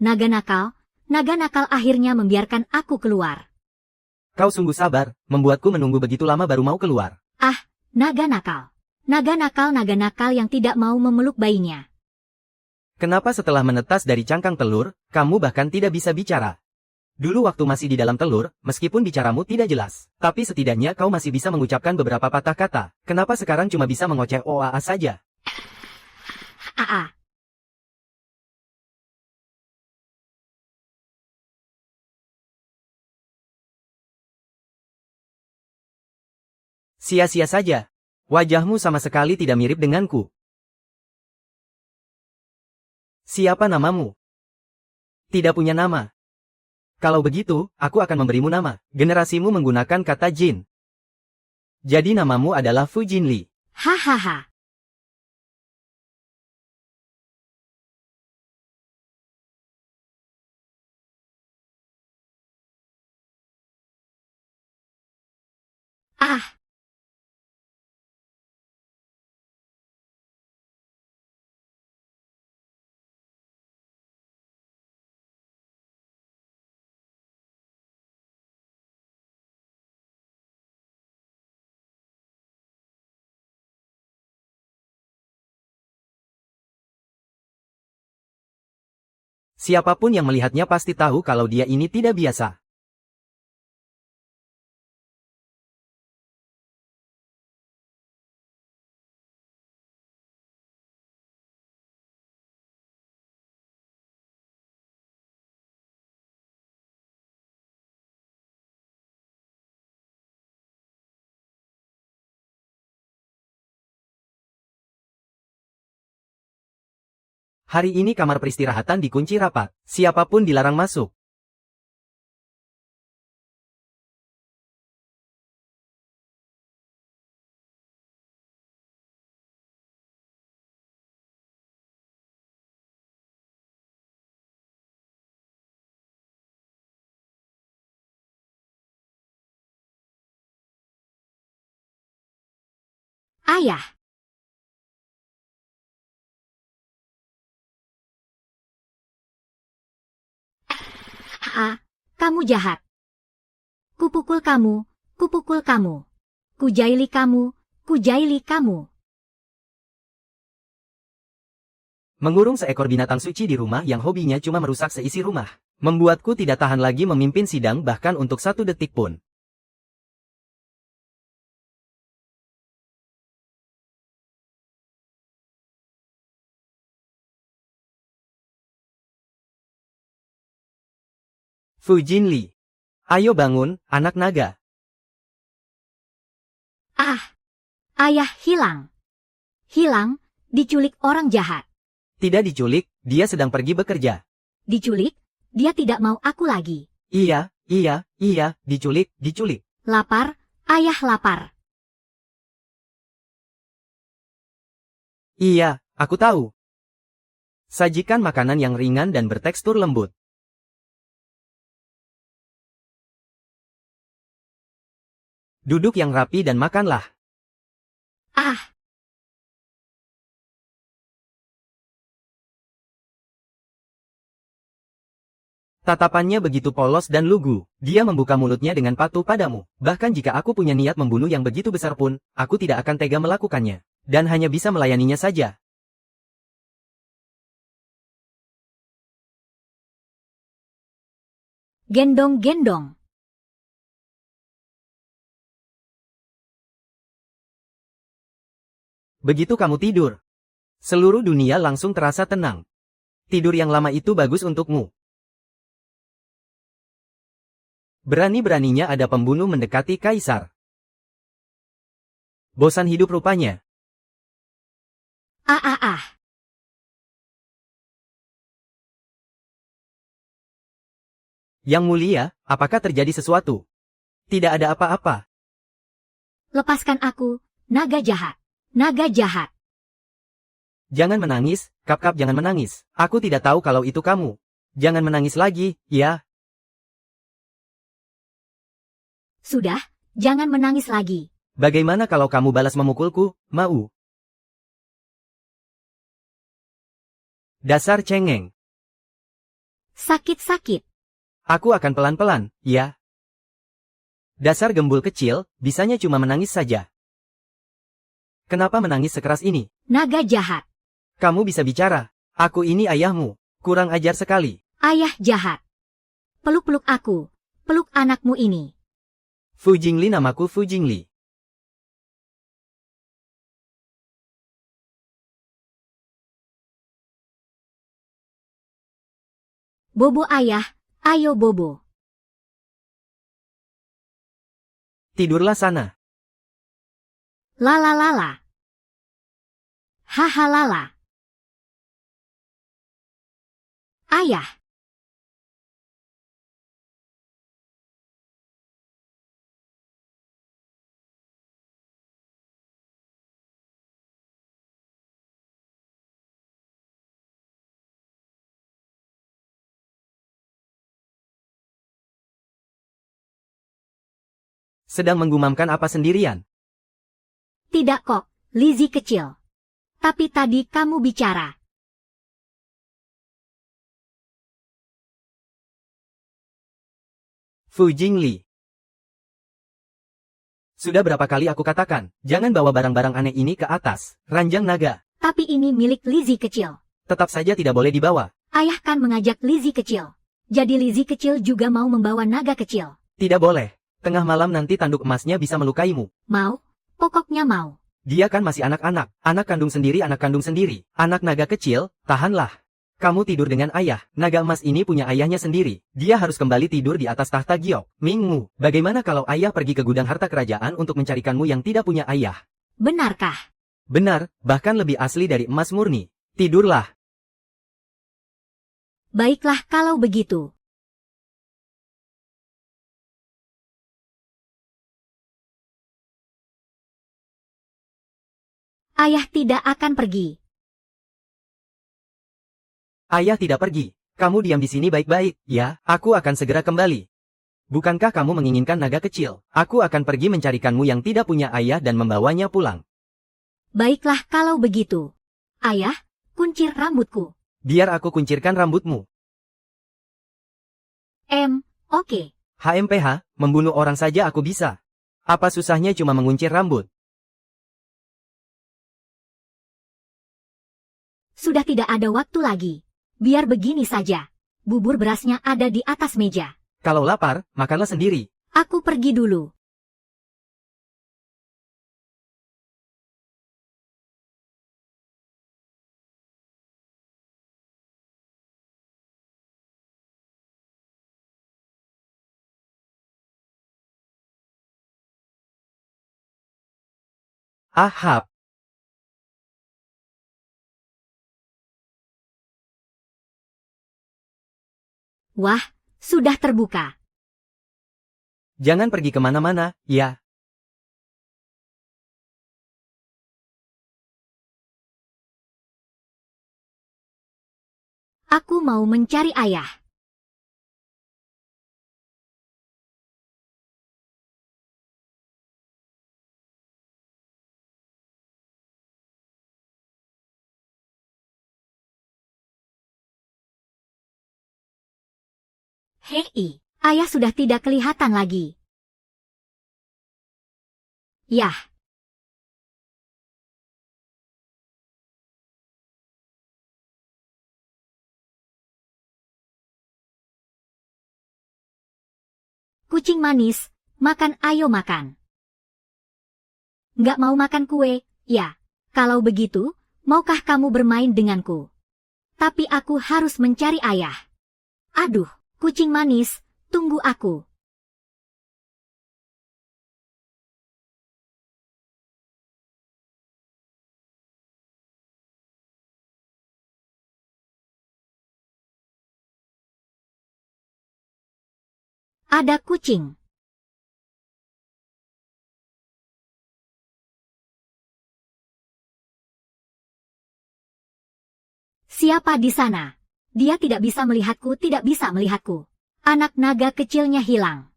naga nakal akhirnya membiarkan aku keluar. Kau sungguh sabar, membuatku menunggu begitu lama baru mau keluar. Ah, naga nakal yang tidak mau memeluk bayinya. Kenapa setelah menetas dari cangkang telur, kamu bahkan tidak bisa bicara? Dulu waktu masih di dalam telur, meskipun bicaramu tidak jelas, tapi setidaknya kau masih bisa mengucapkan beberapa patah kata. Kenapa sekarang cuma bisa mengoceh oaa saja? Aa. Sia-sia saja. Wajahmu sama sekali tidak mirip denganku. Siapa namamu? Tidak punya nama. Kalau begitu, aku akan memberimu nama. Generasimu menggunakan kata Jin. Jadi namamu adalah Fu Jinli. Hahaha. Ah. Siapapun yang melihatnya pasti tahu kalau dia ini tidak biasa. Hari ini kamar peristirahatan dikunci rapat. Siapapun dilarang masuk. Ayah. Kamu jahat. Kupukul kamu, kupukul kamu. Kujaili kamu, kujaili kamu. Mengurung seekor binatang suci di rumah yang hobinya cuma merusak seisi rumah. Membuatku tidak tahan lagi memimpin sidang bahkan untuk 1 detik pun. Fu Jinli. Ayo bangun, anak naga. Ah, ayah hilang. Hilang, diculik orang jahat. Tidak diculik, dia sedang pergi bekerja. Diculik, dia tidak mau aku lagi. Iya, diculik. Lapar, ayah lapar. Iya, aku tahu. Sajikan makanan yang ringan dan bertekstur lembut. Duduk yang rapi dan makanlah. Ah. Tatapannya begitu polos dan lugu. Dia membuka mulutnya dengan patuh padamu. Bahkan jika aku punya niat membunuh yang begitu besar pun, aku tidak akan tega melakukannya. Dan hanya bisa melayaninya saja. Gendong-gendong. Begitu kamu tidur, seluruh dunia langsung terasa tenang. Tidur yang lama itu bagus untukmu. Berani-beraninya ada pembunuh mendekati kaisar. Bosan hidup rupanya. Yang mulia, apakah terjadi sesuatu? Tidak ada apa-apa. Lepaskan aku, naga jahat. Naga jahat. Jangan menangis, Kap-Kap jangan menangis. Aku tidak tahu kalau itu kamu. Jangan menangis lagi, ya. Sudah, jangan menangis lagi. Bagaimana kalau kamu balas memukulku, mau? Dasar cengeng. Sakit-sakit. Aku akan pelan-pelan, ya. Dasar gembul kecil, bisanya cuma menangis saja. Kenapa menangis sekeras ini? Naga jahat. Kamu bisa bicara. Aku ini ayahmu. Kurang ajar sekali. Ayah jahat. Peluk-peluk aku. Peluk anakmu ini. Fu Jingli, namaku Fu Jingli. Bobo ayah, ayo Bobo. Tidurlah sana. Lala lala. Haha lala. Ayah. Sedang menggumamkan apa sendirian? Tidak kok, Lizzie kecil. Tapi tadi kamu bicara. Fu Jingli. Sudah berapa kali aku katakan, jangan bawa barang-barang aneh ini ke atas, ranjang naga. Tapi ini milik Lizzie kecil. Tetap saja tidak boleh dibawa. Ayah kan mengajak Lizzie kecil. Jadi Lizzie kecil juga mau membawa naga kecil. Tidak boleh. Tengah malam nanti tanduk emasnya bisa melukaimu. Mau? Pokoknya mau. Dia kan masih anak-anak. Anak kandung sendiri, anak kandung sendiri. Anak naga kecil, tahanlah. Kamu tidur dengan ayah. Naga emas ini punya ayahnya sendiri. Dia harus kembali tidur di atas tahta giok. Mingmu, bagaimana kalau ayah pergi ke gudang harta kerajaan untuk mencarikanmu yang tidak punya ayah? Benarkah? Benar, bahkan lebih asli dari emas murni. Tidurlah. Baiklah kalau begitu. Ayah tidak akan pergi. Ayah tidak pergi. Kamu diam di sini baik-baik, ya? Aku akan segera kembali. Bukankah kamu menginginkan naga kecil? Aku akan pergi mencarikanmu yang tidak punya ayah dan membawanya pulang. Baiklah kalau begitu. Ayah, kuncir rambutku. Biar aku kuncirkan rambutmu. Oke. HMPH, membunuh orang saja aku bisa. Apa susahnya cuma menguncir rambut? Sudah tidak ada waktu lagi. Biar begini saja. Bubur berasnya ada di atas meja. Kalau lapar, makanlah sendiri. Aku pergi dulu. Ahap. Wah, sudah terbuka. Jangan pergi kemana-mana, ya. Aku mau mencari ayah. Hei, ayah sudah tidak kelihatan lagi. Yah. Kucing manis, makan ayo makan. Nggak mau makan kue, ya. Kalau begitu, maukah kamu bermain denganku? Tapi aku harus mencari ayah. Aduh, kucing manis, tunggu aku. Ada kucing. Siapa di sana? Dia tidak bisa melihatku, tidak bisa melihatku. Anak naga kecilnya hilang.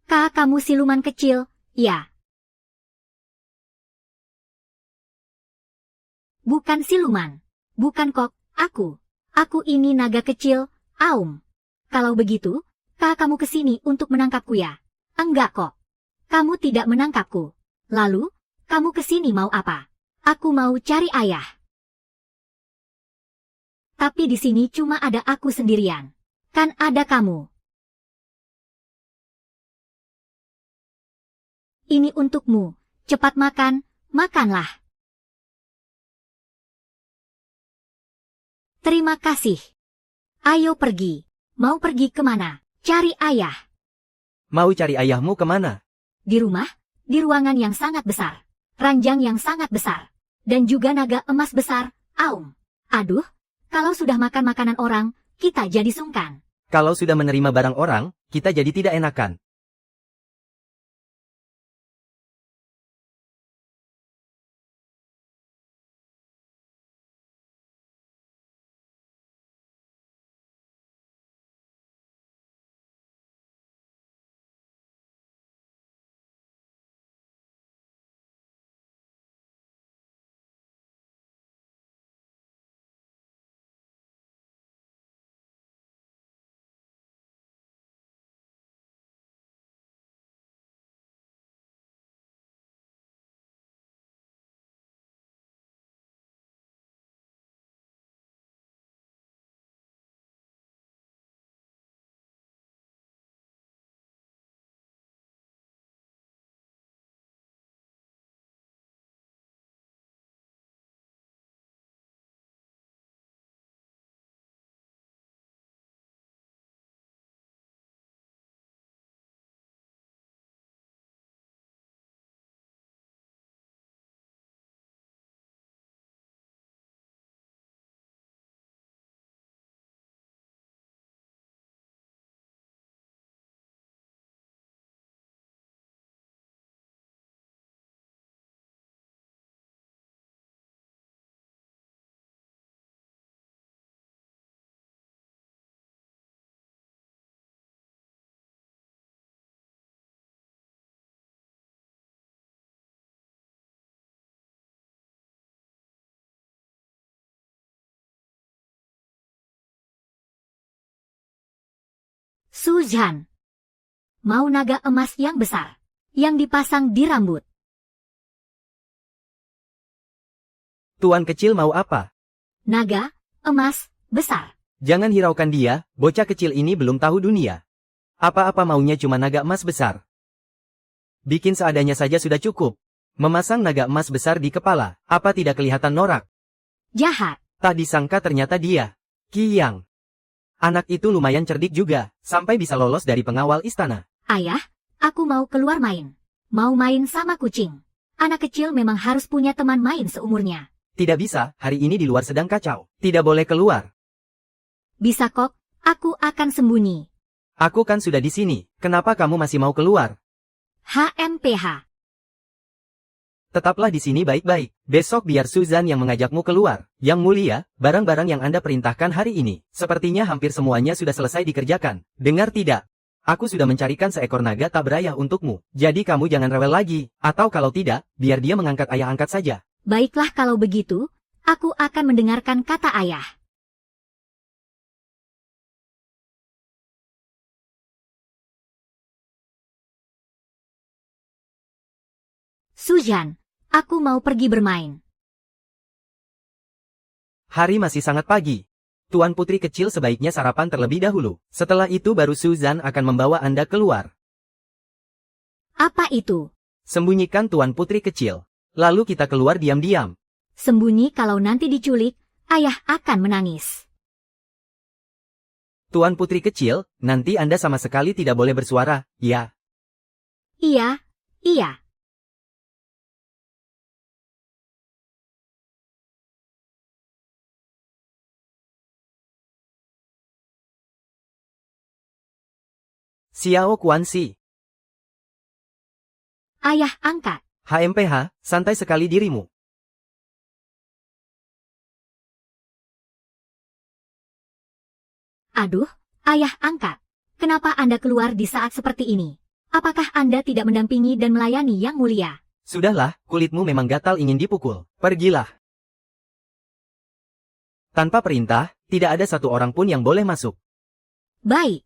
Kak, kamu siluman kecil, ya? Bukan siluman. Bukan kok, aku. Aku ini naga kecil, Aum. Kalau begitu, kamu kesini untuk menangkapku ya? Enggak kok. Kamu tidak menangkapku. Lalu, kamu kesini mau apa? Aku mau cari ayah. Tapi di sini cuma ada aku sendirian. Kan ada kamu. Ini untukmu. Cepat makan, makanlah. Terima kasih. Ayo pergi. Mau pergi kemana? Cari ayah. Mau cari ayahmu kemana? Di rumah, di ruangan yang sangat besar. Ranjang yang sangat besar. Dan juga naga emas besar, Aum. Aduh, kalau sudah makan makanan orang, kita jadi sungkan. Kalau sudah menerima barang orang, kita jadi tidak enakan. Suzhan. Mau naga emas yang besar. Yang dipasang di rambut. Tuan kecil mau apa? Naga, emas, besar. Jangan hiraukan dia, bocah kecil ini belum tahu dunia. Apa-apa maunya cuma naga emas besar. Bikin seadanya saja sudah cukup. Memasang naga emas besar di kepala, apa tidak kelihatan norak? Jahat. Tak disangka ternyata dia. Qiyang. Anak itu lumayan cerdik juga, sampai bisa lolos dari pengawal istana. Ayah, aku mau keluar main. Mau main sama kucing. Anak kecil memang harus punya teman main seumurnya. Tidak bisa, hari ini di luar sedang kacau. Tidak boleh keluar. Bisa kok, aku akan sembunyi. Aku kan sudah di sini, kenapa kamu masih mau keluar? HMPH. Tetaplah di sini baik-baik. Besok biar Suzhan yang mengajakmu keluar. Yang mulia, barang-barang yang Anda perintahkan hari ini, sepertinya hampir semuanya sudah selesai dikerjakan. Dengar tidak? Aku sudah mencarikan seekor naga tak berayah untukmu. Jadi kamu jangan rewel lagi. Atau kalau tidak, biar dia mengangkat ayah angkat saja. Baiklah kalau begitu, aku akan mendengarkan kata ayah. Suzhan, aku mau pergi bermain. Hari masih sangat pagi. Tuan putri kecil sebaiknya sarapan terlebih dahulu. Setelah itu baru Suzhan akan membawa Anda keluar. Apa itu? Sembunyikan tuan putri kecil. Lalu kita keluar diam-diam. Sembunyi kalau nanti diculik, ayah akan menangis. Tuan putri kecil, nanti Anda sama sekali tidak boleh bersuara, ya? Iya, iya. Xiao Kuansi. Ayah angkat. HMPH, santai sekali dirimu. Aduh, ayah angkat. Kenapa Anda keluar di saat seperti ini? Apakah Anda tidak mendampingi dan melayani yang mulia? Sudahlah, kulitmu memang gatal ingin dipukul. Pergilah. Tanpa perintah, tidak ada satu orang pun yang boleh masuk. Baik.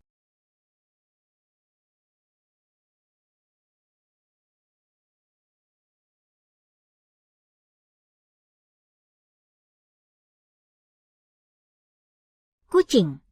Kucing.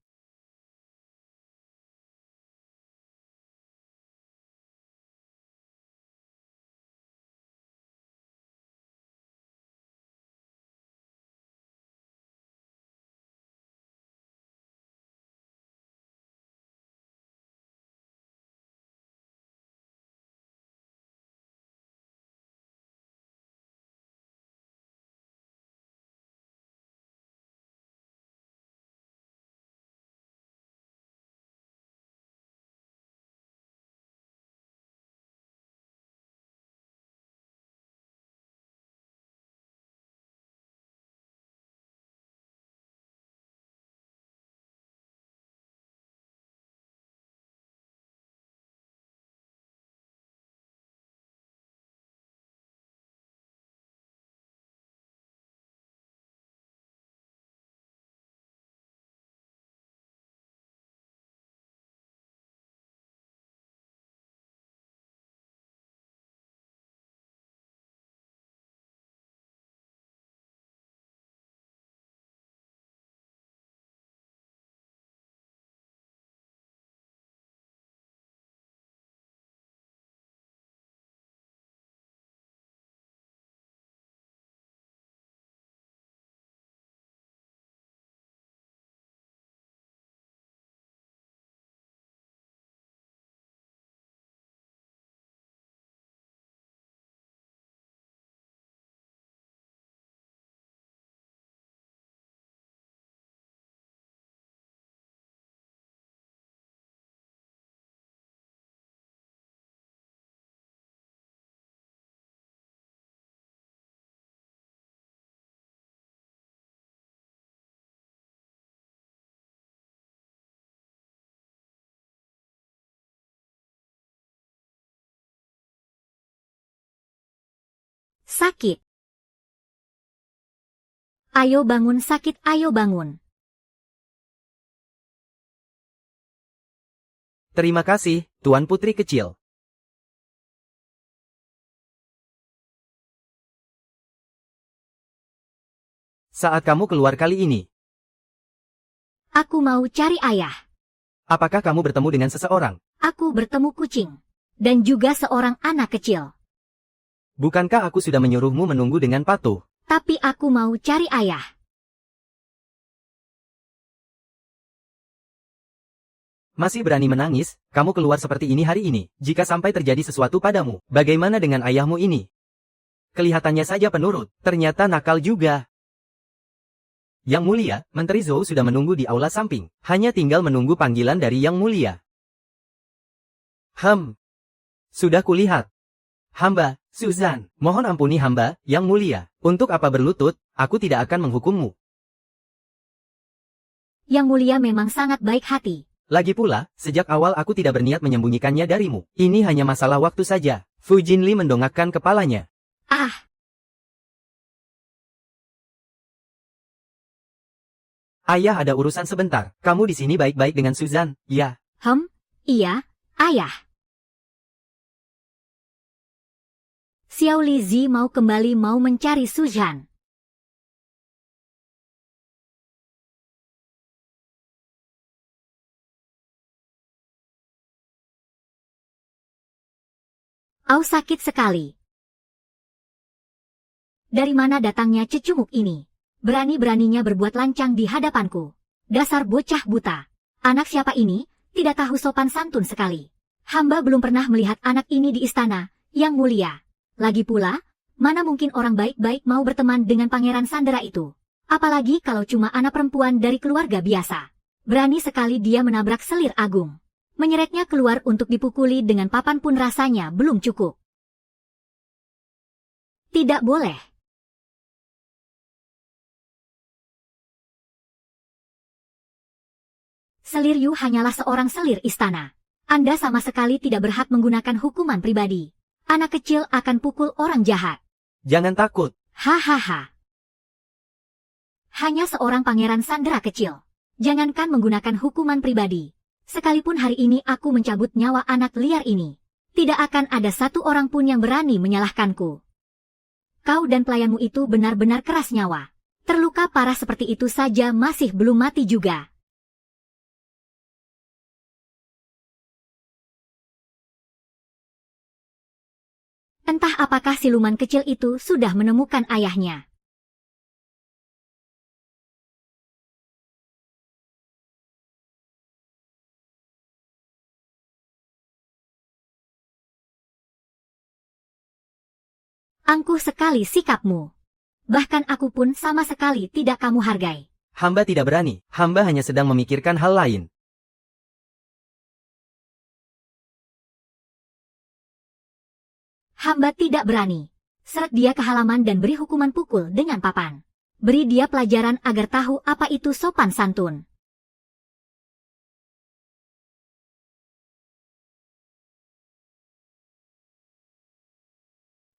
Sakit. Ayo bangun sakit, ayo bangun. Terima kasih, Tuan Putri kecil. Saat kamu keluar kali ini, Aku mau cari ayah. apakah kamu bertemu dengan seseorang? Aku bertemu kucing. Dan juga seorang anak kecil. Bukankah aku sudah menyuruhmu menunggu dengan patuh? Tapi aku mau cari ayah. Masih berani menangis, kamu keluar seperti ini hari ini. Jika sampai terjadi sesuatu padamu, bagaimana dengan ayahmu ini? Kelihatannya saja penurut, ternyata nakal juga. Yang Mulia, Menteri Zhou sudah menunggu di aula samping. Hanya tinggal menunggu panggilan dari Yang Mulia. Sudah kulihat. Hamba, Suzan, mohon ampuni hamba, Yang Mulia. Untuk apa berlutut, aku tidak akan menghukummu. Yang Mulia memang sangat baik hati. Lagi pula, sejak awal aku tidak berniat menyembunyikannya darimu. Ini hanya masalah waktu saja. Fu Jinli mendongakkan kepalanya. Ah, Ayah ada urusan sebentar. Kamu di sini baik-baik dengan Suzan, ya? iya, ayah. Xiao Lizi mau kembali mau mencari Suzhan. Au sakit sekali. Dari mana datangnya cecunguk ini? Berani-beraninya berbuat lancang di hadapanku. Dasar bocah buta. Anak siapa ini? Tidak tahu sopan santun sekali. Hamba belum pernah melihat anak ini di istana, Yang Mulia. Lagi pula, mana mungkin orang baik-baik mau berteman dengan Pangeran Sandera itu? Apalagi kalau cuma anak perempuan dari keluarga biasa. Berani sekali dia menabrak selir agung. Menyeretnya keluar untuk dipukuli dengan papan pun rasanya belum cukup. Tidak boleh. Selir Yu hanyalah seorang selir istana. Anda sama sekali tidak berhak menggunakan hukuman pribadi. Anak kecil akan pukul orang jahat. Jangan takut. Hahaha. Hanya seorang pangeran Sandera kecil. Jangankan menggunakan hukuman pribadi. Sekalipun hari ini aku mencabut nyawa anak liar ini, tidak akan ada satu orang pun yang berani menyalahkanku. Kau dan pelayanmu itu benar-benar keras nyawa. Terluka parah seperti itu saja masih belum mati juga. Entah apakah siluman kecil itu sudah menemukan ayahnya. Angkuh sekali sikapmu. Bahkan aku pun sama sekali tidak kamu hargai. Hamba tidak berani, hamba hanya sedang memikirkan hal lain. Hamba tidak berani. Seret dia ke halaman dan beri hukuman pukul dengan papan. Beri dia pelajaran agar tahu apa itu sopan santun.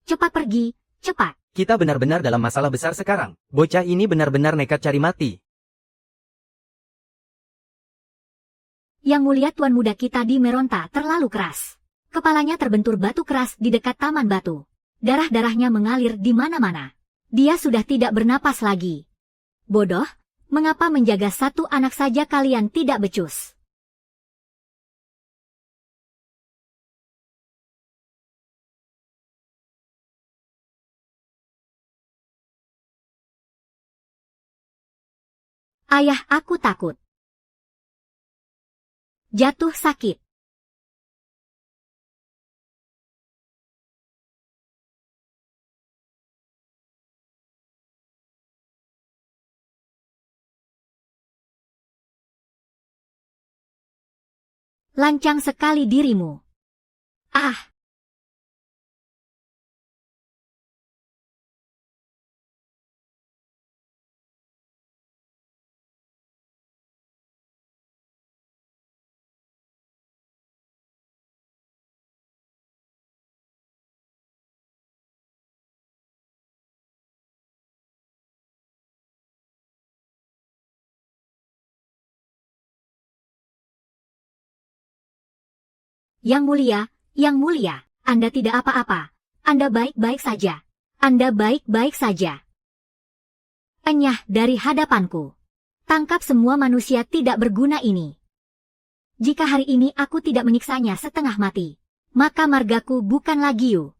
Cepat pergi, cepat. Kita benar-benar dalam masalah besar sekarang. Bocah ini benar-benar nekat cari mati. Yang mulia tuan muda kita di Meronta terlalu keras. Kepalanya terbentur batu keras di dekat taman batu. Darah-darahnya mengalir di mana-mana. Dia sudah tidak bernapas lagi. Bodoh, mengapa menjaga satu anak saja kalian tidak becus? Ayah, aku takut. Jatuh sakit. Lancang sekali dirimu. Ah! Yang mulia, Anda tidak apa-apa. Anda baik-baik saja. Anda baik-baik saja. Enyah dari hadapanku. Tangkap semua manusia tidak berguna ini. Jika hari ini aku tidak menyiksanya setengah mati, maka margaku bukan lagi Yu.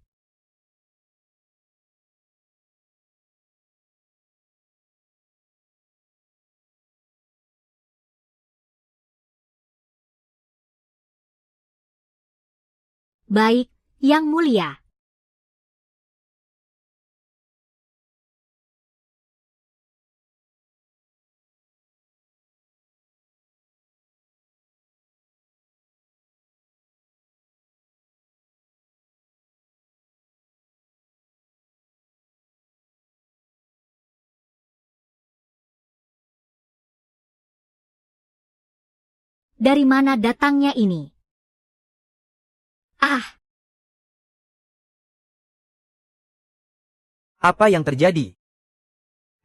Baik, Yang Mulia. Dari mana datangnya ini? Ah! Apa yang terjadi?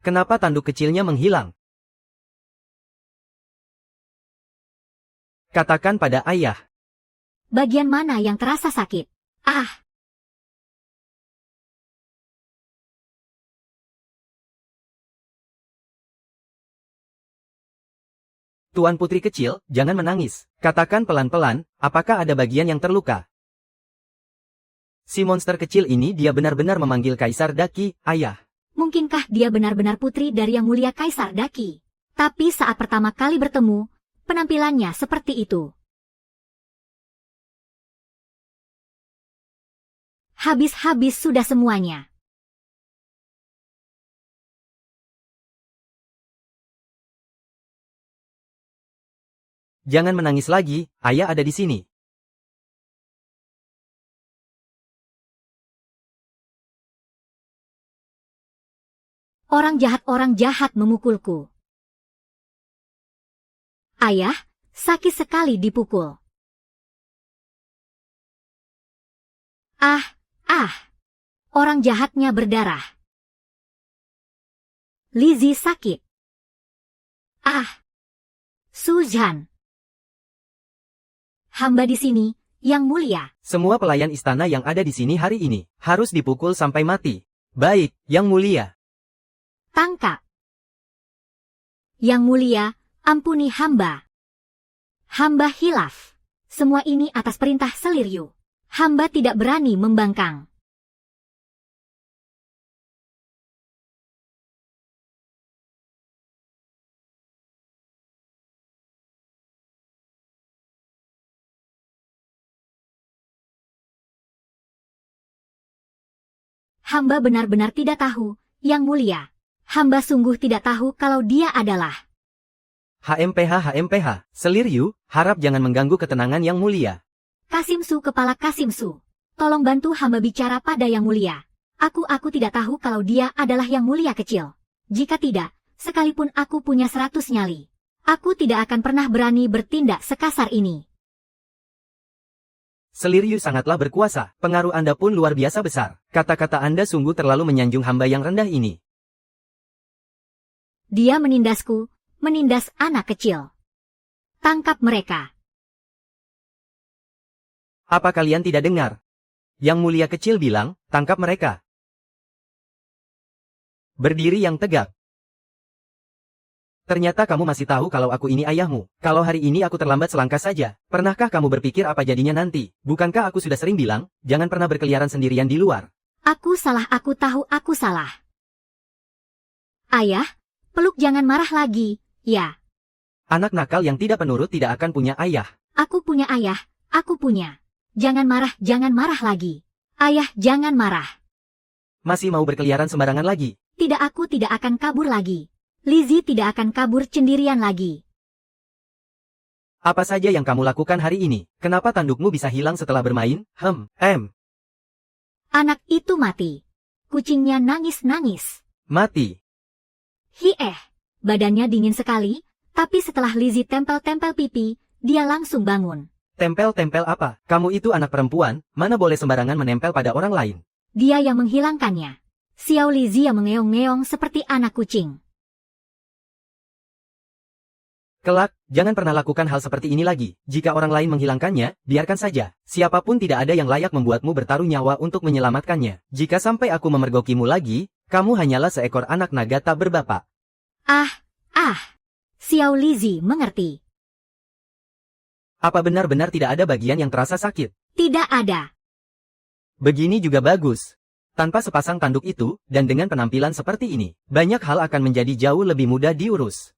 Kenapa tanduk kecilnya menghilang? Katakan pada ayah. Bagian mana yang terasa sakit? Ah! Tuan putri kecil, jangan menangis. Katakan pelan-pelan, apakah ada bagian yang terluka? Si monster kecil ini dia benar-benar memanggil Kaisar Daki, ayah. Mungkinkah dia benar-benar putri dari Yang Mulia Kaisar Daki? Tapi saat pertama kali bertemu, penampilannya seperti itu. Habis-habis sudah semuanya. Jangan menangis lagi, ayah ada di sini. Orang jahat memukulku. Ayah, sakit sekali dipukul. Ah! Orang jahatnya berdarah. Lizzie sakit. Ah, Suzhan. Hamba di sini, Yang Mulia. Semua pelayan istana yang ada di sini hari ini harus dipukul sampai mati. Baik, Yang Mulia. Tangkap. Yang Mulia, ampuni hamba. Hamba hilaf. Semua ini atas perintah Seliryu. Hamba tidak berani membangkang. Hamba benar-benar tidak tahu, Yang Mulia. Hamba sungguh tidak tahu kalau dia adalah. HMPH, Seliryu, harap jangan mengganggu ketenangan Yang Mulia. Kasimsu, kepala Kasimsu. Tolong bantu hamba bicara pada Yang Mulia. Aku tidak tahu kalau dia adalah Yang Mulia kecil. Jika tidak, sekalipun aku punya 100 nyali, aku tidak akan pernah berani bertindak sekasar ini. Seliryu sangatlah berkuasa, pengaruh Anda pun luar biasa besar. Kata-kata Anda sungguh terlalu menyanjung hamba yang rendah ini. Dia menindasku, menindas anak kecil. Tangkap mereka. Apa kalian tidak dengar? Yang Mulia kecil bilang, tangkap mereka. Berdiri yang tegak. Ternyata kamu masih tahu kalau aku ini ayahmu. Kalau hari ini aku terlambat selangkah saja, pernahkah kamu berpikir apa jadinya nanti? Bukankah aku sudah sering bilang, jangan pernah berkeliaran sendirian di luar? Aku salah, aku tahu aku salah. Ayah, peluk, jangan marah lagi, ya. Anak nakal yang tidak penurut tidak akan punya ayah. Aku punya ayah, aku punya. Jangan marah lagi. Ayah, jangan marah. Masih mau berkeliaran sembarangan lagi? Tidak, aku tidak akan kabur lagi. Lizzie tidak akan kabur sendirian lagi. Apa saja yang kamu lakukan hari ini? Kenapa tandukmu bisa hilang setelah bermain? Anak itu mati. Kucingnya nangis-nangis. Mati. Badannya dingin sekali, tapi setelah Lizzie tempel-tempel pipi, dia langsung bangun. Tempel-tempel apa? Kamu itu anak perempuan, mana boleh sembarangan menempel pada orang lain? Dia yang menghilangkannya. Xiao Lizzie yang mengeong-ngeong seperti anak kucing. Kelak, jangan pernah lakukan hal seperti ini lagi. Jika orang lain menghilangkannya, biarkan saja. Siapapun tidak ada yang layak membuatmu bertaruh nyawa untuk menyelamatkannya. Jika sampai aku memergokimu lagi, kamu hanyalah seekor anak naga tak berbapak. Xiao Lizzie mengerti. Apa benar-benar tidak ada bagian yang terasa sakit? Tidak ada. Begini juga bagus. Tanpa sepasang tanduk itu, dan dengan penampilan seperti ini, banyak hal akan menjadi jauh lebih mudah diurus.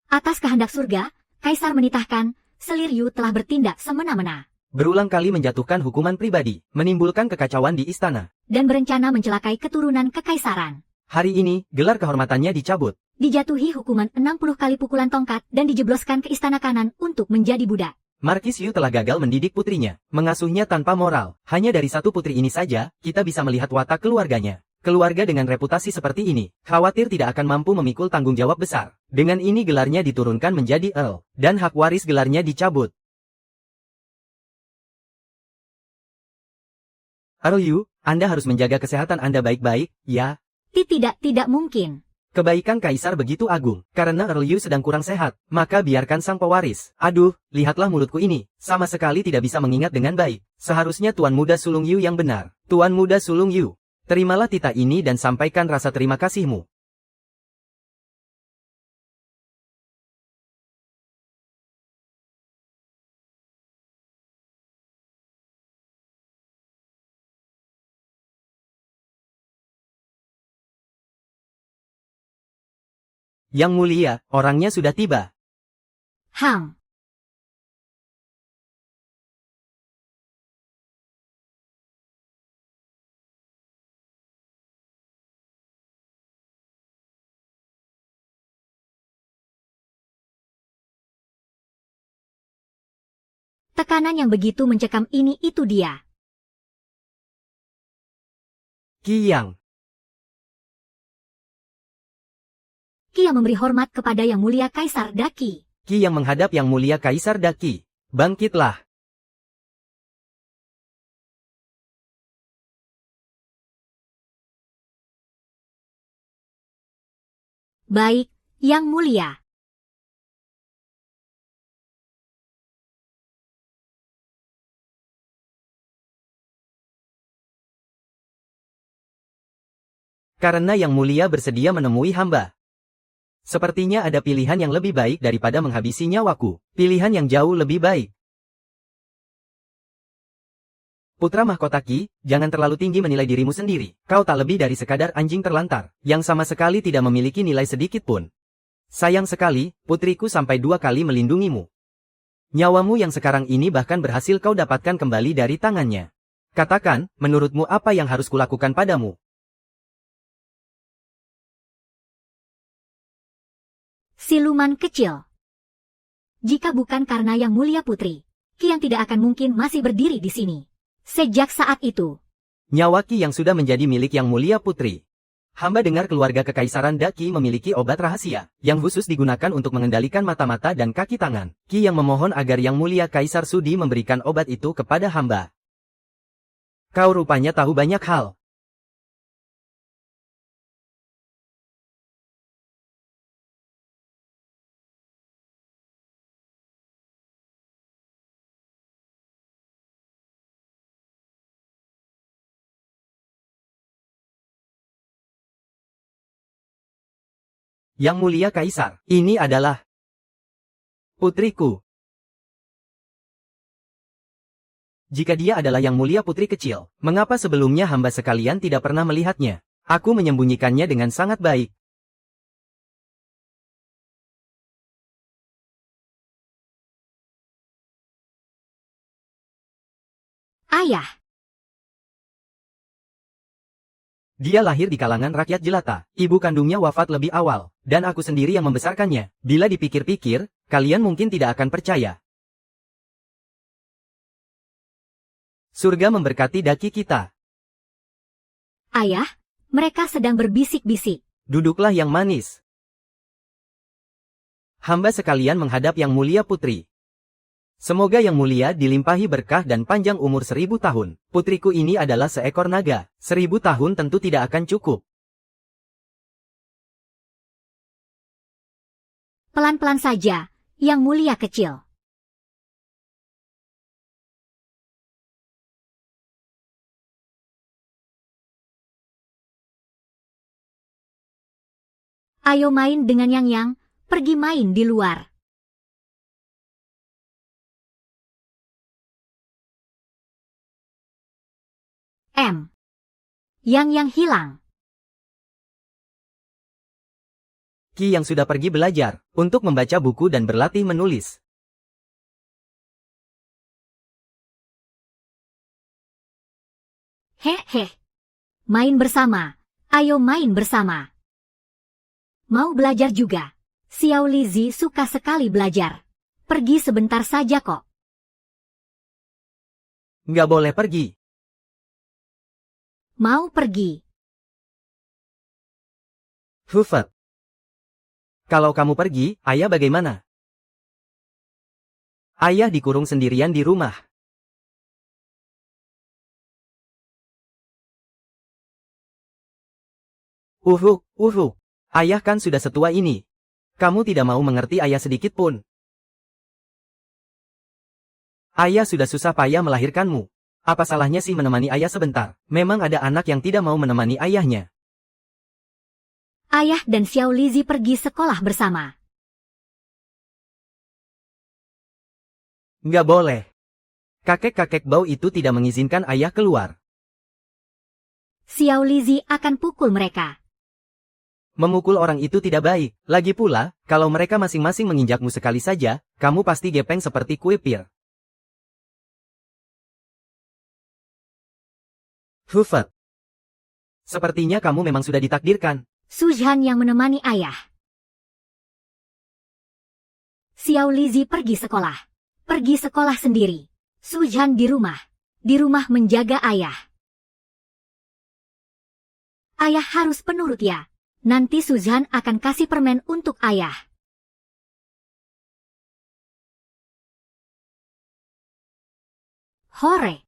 Atas kehendak surga, Kaisar menitahkan, Seliryu telah bertindak semena-mena. Berulang kali menjatuhkan hukuman pribadi, menimbulkan kekacauan di istana. Dan berencana mencelakai keturunan kekaisaran. Hari ini, gelar kehormatannya dicabut. Dijatuhi hukuman 60 kali pukulan tongkat dan dijebloskan ke istana kanan untuk menjadi budak. Markis Yu telah gagal mendidik putrinya, mengasuhnya tanpa moral. Hanya dari satu putri ini saja, kita bisa melihat watak keluarganya. Keluarga dengan reputasi seperti ini, khawatir tidak akan mampu memikul tanggung jawab besar. Dengan ini gelarnya diturunkan menjadi Earl, dan hak waris gelarnya dicabut. Earl Yu, Anda harus menjaga kesehatan Anda baik-baik, ya? Tidak mungkin. Kebaikan Kaisar begitu agung, karena Earl Yu sedang kurang sehat, maka biarkan sang pewaris. Aduh, lihatlah mulutku ini, sama sekali tidak bisa mengingat dengan baik. Seharusnya Tuan Muda Sulung Yu yang benar. Tuan Muda Sulung Yu. Terimalah titah ini dan sampaikan rasa terima kasihmu. Yang Mulia, orangnya sudah tiba. Tekanan yang begitu mencekam ini itu dia. Qiyang. Qi yang memberi hormat kepada Yang Mulia Kaisar Daqi. Qi yang menghadap Yang Mulia Kaisar Daqi. Bangkitlah. Baik, Yang Mulia. Karena Yang Mulia bersedia menemui hamba. Sepertinya ada pilihan yang lebih baik daripada menghabisi nyawaku. Pilihan yang jauh lebih baik. Putra mahkota Qi, jangan terlalu tinggi menilai dirimu sendiri. Kau tak lebih dari sekadar anjing terlantar, yang sama sekali tidak memiliki nilai sedikit pun. Sayang sekali, putriku sampai 2 kali melindungimu. Nyawamu yang sekarang ini bahkan berhasil kau dapatkan kembali dari tangannya. Katakan, menurutmu apa yang harus kulakukan padamu? Siluman kecil. Jika bukan karena Yang Mulia Putri, Qi yang tidak akan mungkin masih berdiri di sini. Sejak saat itu, Nyawa Qi yang sudah menjadi milik Yang Mulia Putri. Hamba dengar keluarga kekaisaran Daqi memiliki obat rahasia, yang khusus digunakan untuk mengendalikan mata-mata dan kaki tangan. Qi yang memohon agar Yang Mulia Kaisar Sudi memberikan obat itu kepada hamba. Kau rupanya tahu banyak hal. Yang Mulia Kaisar, ini adalah putriku. Jika dia adalah Yang Mulia Putri kecil, mengapa sebelumnya hamba sekalian tidak pernah melihatnya? Aku menyembunyikannya dengan sangat baik. ayah, Dia lahir di kalangan rakyat jelata. Ibu kandungnya wafat lebih awal, dan aku sendiri yang membesarkannya. Bila dipikir-pikir, kalian mungkin tidak akan percaya. Surga memberkati Daqi kita. ayah, mereka sedang berbisik-bisik. Duduklah Yang Manis. Hamba sekalian menghadap Yang Mulia Putri. Semoga Yang Mulia dilimpahi berkah dan panjang umur 1000 tahun. Putriku ini adalah seekor naga. 1000 tahun tentu tidak akan cukup. Pelan-pelan saja, Yang Mulia kecil. Ayo main dengan Yang, pergi main di luar. Yang hilang. Qi yang sudah pergi belajar, untuk membaca buku dan berlatih menulis. Hehe. Main bersama. Ayo main bersama. Mau belajar juga. Xiao Lizi suka sekali belajar. Pergi sebentar saja kok. Nggak boleh pergi. Mau pergi. Hufet. Kalau kamu pergi, ayah bagaimana? Ayah dikurung sendirian di rumah. Ayah kan sudah setua ini. Kamu tidak mau mengerti ayah sedikit pun. Ayah sudah susah payah melahirkanmu. Apa salahnya sih menemani ayah sebentar? Memang ada anak yang tidak mau menemani ayahnya. Ayah dan Xiao Lizi pergi sekolah bersama. Nggak boleh. Kakek-kakek bau itu tidak mengizinkan ayah keluar. Xiao Lizi akan pukul mereka. Memukul orang itu tidak baik. Lagi pula, kalau mereka masing-masing menginjakmu sekali saja, kamu pasti gepeng seperti kue pir. Hufet. Sepertinya kamu memang sudah ditakdirkan. Su Zhan yang menemani ayah. Xiao Lizi pergi sekolah. Pergi sekolah sendiri. Su Zhan di rumah. Di rumah menjaga ayah. Ayah harus penurut ya. Nanti Su Zhan akan kasih permen untuk ayah. Hore.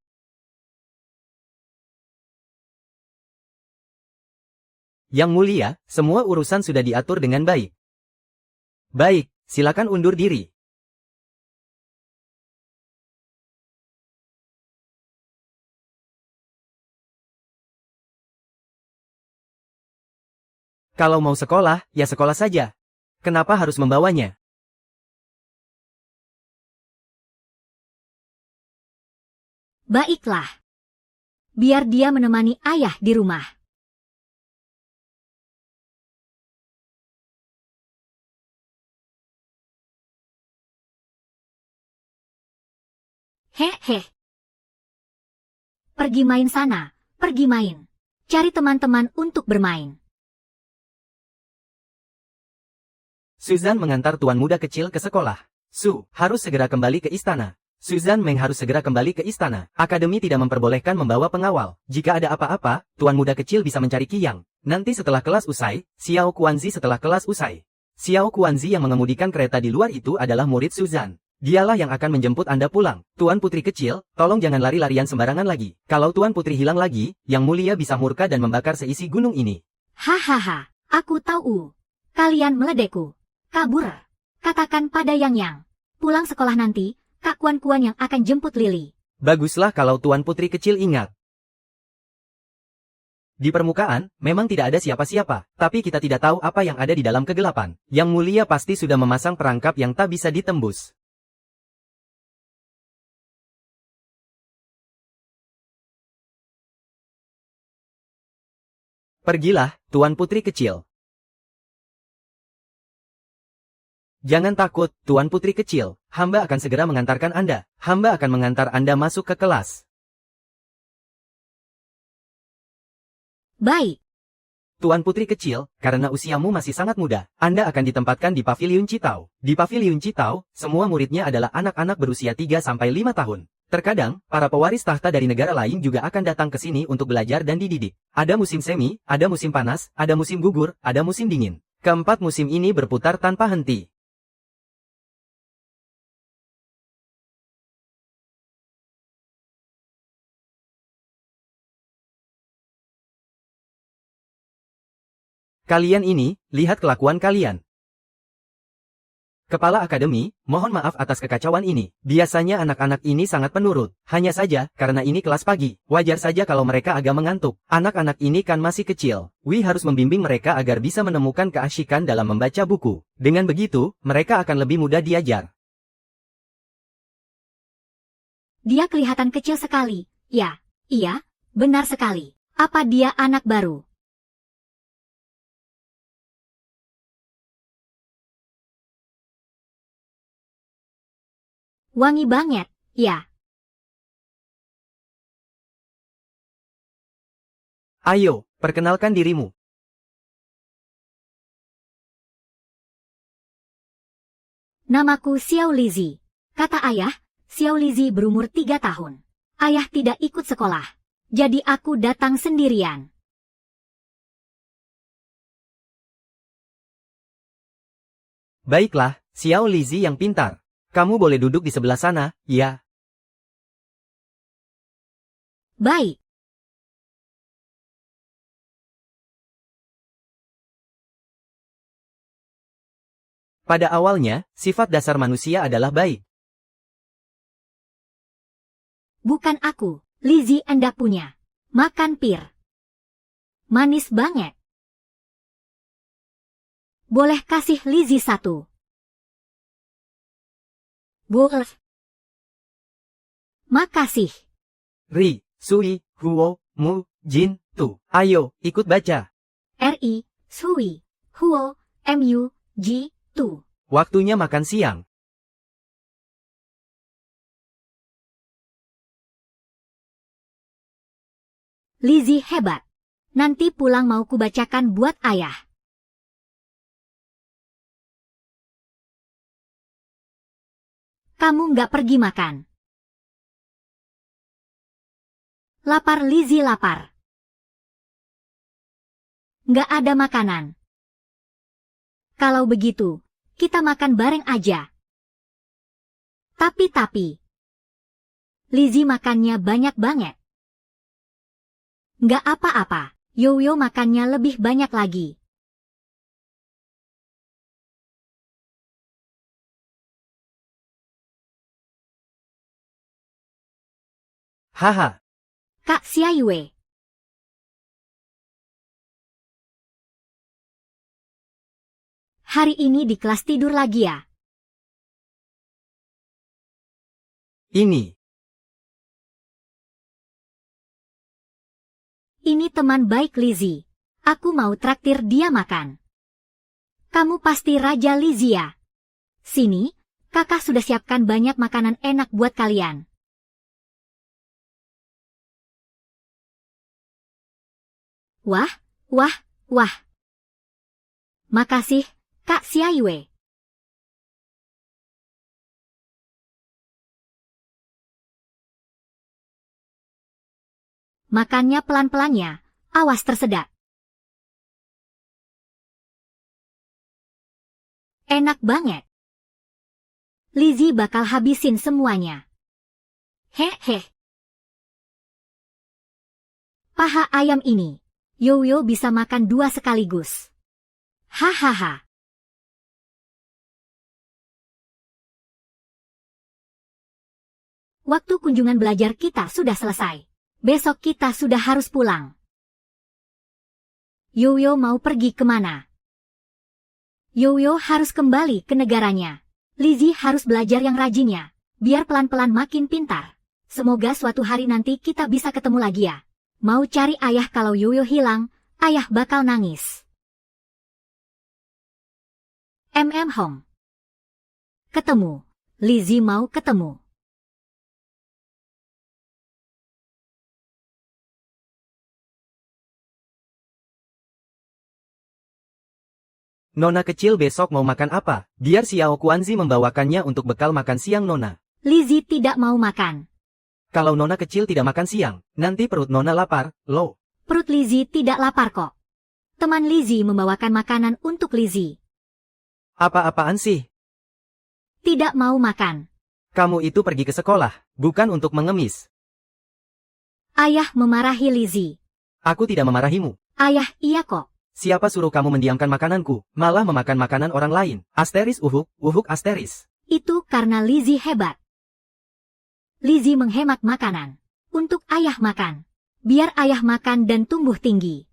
Yang Mulia, semua urusan sudah diatur dengan baik. Baik, silakan undur diri. Kalau mau sekolah, ya sekolah saja. Kenapa harus membawanya? Baiklah. Biar dia menemani ayah di rumah. Hehe. Pergi main sana, pergi main. Cari teman-teman untuk bermain. Suzan mengantar tuan muda kecil ke sekolah. Su, harus segera kembali ke istana. Suzan Meng harus segera kembali ke istana. Akademi tidak memperbolehkan membawa pengawal. Jika ada apa-apa, tuan muda kecil bisa mencari Qiyang. Nanti setelah kelas usai, Xiao Kuanzi setelah kelas usai. Xiao Kuanzi yang mengemudikan kereta di luar itu adalah murid Suzan. Dialah yang akan menjemput Anda pulang. Tuan putri kecil, tolong jangan lari-larian sembarangan lagi. Kalau tuan putri hilang lagi, Yang Mulia bisa murka dan membakar seisi gunung ini. Hahaha, aku tahu. Kalian meledekku. Kabur. Katakan pada Yang. Pulang sekolah nanti, Kak Kuan-Kuan yang akan jemput Lily. Baguslah kalau tuan putri kecil ingat. Di permukaan, memang tidak ada siapa-siapa, tapi kita tidak tahu apa yang ada di dalam kegelapan. Yang Mulia pasti sudah memasang perangkap yang tak bisa ditembus. Pergilah, tuan putri kecil. Jangan takut, tuan putri kecil. Hamba akan segera mengantarkan Anda. Hamba akan mengantar Anda masuk ke kelas. Baik. Tuan putri kecil, karena usiamu masih sangat muda, Anda akan ditempatkan di Paviliun Citao. Di Paviliun Citao, semua muridnya adalah anak-anak berusia 3-5 tahun. Terkadang, para pewaris tahta dari negara lain juga akan datang ke sini untuk belajar dan dididik. Ada musim semi, ada musim panas, ada musim gugur, ada musim dingin. Keempat musim ini berputar tanpa henti. Kalian ini, lihat kelakuan kalian. Kepala Akademi, mohon maaf atas kekacauan ini. Biasanya anak-anak ini sangat penurut. Hanya saja, karena ini kelas pagi, wajar saja kalau mereka agak mengantuk. Anak-anak ini kan masih kecil. Wi harus membimbing mereka agar bisa menemukan keasyikan dalam membaca buku. Dengan begitu, mereka akan lebih mudah diajar. Dia kelihatan kecil sekali. Ya, iya, benar sekali. Apa dia anak baru? Wangi banget, ya. Ayo, perkenalkan dirimu. Namaku Xiao Lizi. Kata ayah, Xiao Lizi berumur 3 tahun. Ayah tidak ikut sekolah. Jadi aku datang sendirian. Baiklah, Xiao Lizi yang pintar. Kamu boleh duduk di sebelah sana, ya. Baik. Pada awalnya, sifat dasar manusia adalah baik. Bukan aku, Lizi Anda punya. Makan pir. Manis banget. Boleh kasih Lizi 1? Boleh. Makasih. Ri, Sui, Huo, Mu, Jin, Tu. Ayo, ikut baca. Ri, Sui, Huo, Mu, Ji, Tu. Waktunya makan siang. Lizi hebat. Nanti pulang mau kubacakan buat ayah. Kamu nggak pergi makan. Lapar Lizi lapar. Nggak ada makanan. Kalau begitu, kita makan bareng aja. Tapi. Lizi makannya banyak banget. Nggak apa-apa, Yoyo makannya lebih banyak lagi. Haha. Kak Xiaiyue. Hari ini di kelas tidur lagi ya? Ini. Ini teman baik Lizzie. Aku mau traktir dia makan. Kamu pasti Raja Lizzie ya? Sini, kakak sudah siapkan banyak makanan enak buat kalian. Wah, wah, wah. Makasih, Kak Xiaiyue. Makannya pelan-pelannya, awas tersedak. Enak banget. Lizzie bakal habisin semuanya. Hehe. Paha ayam ini. Yoyo bisa makan 2 sekaligus. Hahaha. Waktu kunjungan belajar kita sudah selesai. Besok kita sudah harus pulang. Yoyo mau pergi kemana? Yoyo harus kembali ke negaranya. Lizzie harus belajar yang rajin ya, biar pelan-pelan makin pintar. Semoga suatu hari nanti kita bisa ketemu lagi ya. Mau cari ayah kalau Yoyo hilang, ayah bakal nangis. Hong. Ketemu. Lizzie mau ketemu. Nona kecil besok mau makan apa? Biar Xiao Kuanzi membawakannya untuk bekal makan siang Nona. Lizzie tidak mau makan. Kalau Nona kecil tidak makan siang, nanti perut Nona lapar, loh. Perut Lizzie tidak lapar kok. Teman Lizzie membawakan makanan untuk Lizzie. Apa-apaan sih? Tidak mau makan. Kamu itu pergi ke sekolah, bukan untuk mengemis. Ayah memarahi Lizzie. Aku tidak memarahimu. Ayah, iya kok. Siapa suruh kamu mendiamkan makananku, malah memakan makanan orang lain? Asteris uhuk asteris. Itu karena Lizzie hebat. Lizzie menghemat makanan. Untuk ayah makan. Biar ayah makan dan tumbuh tinggi.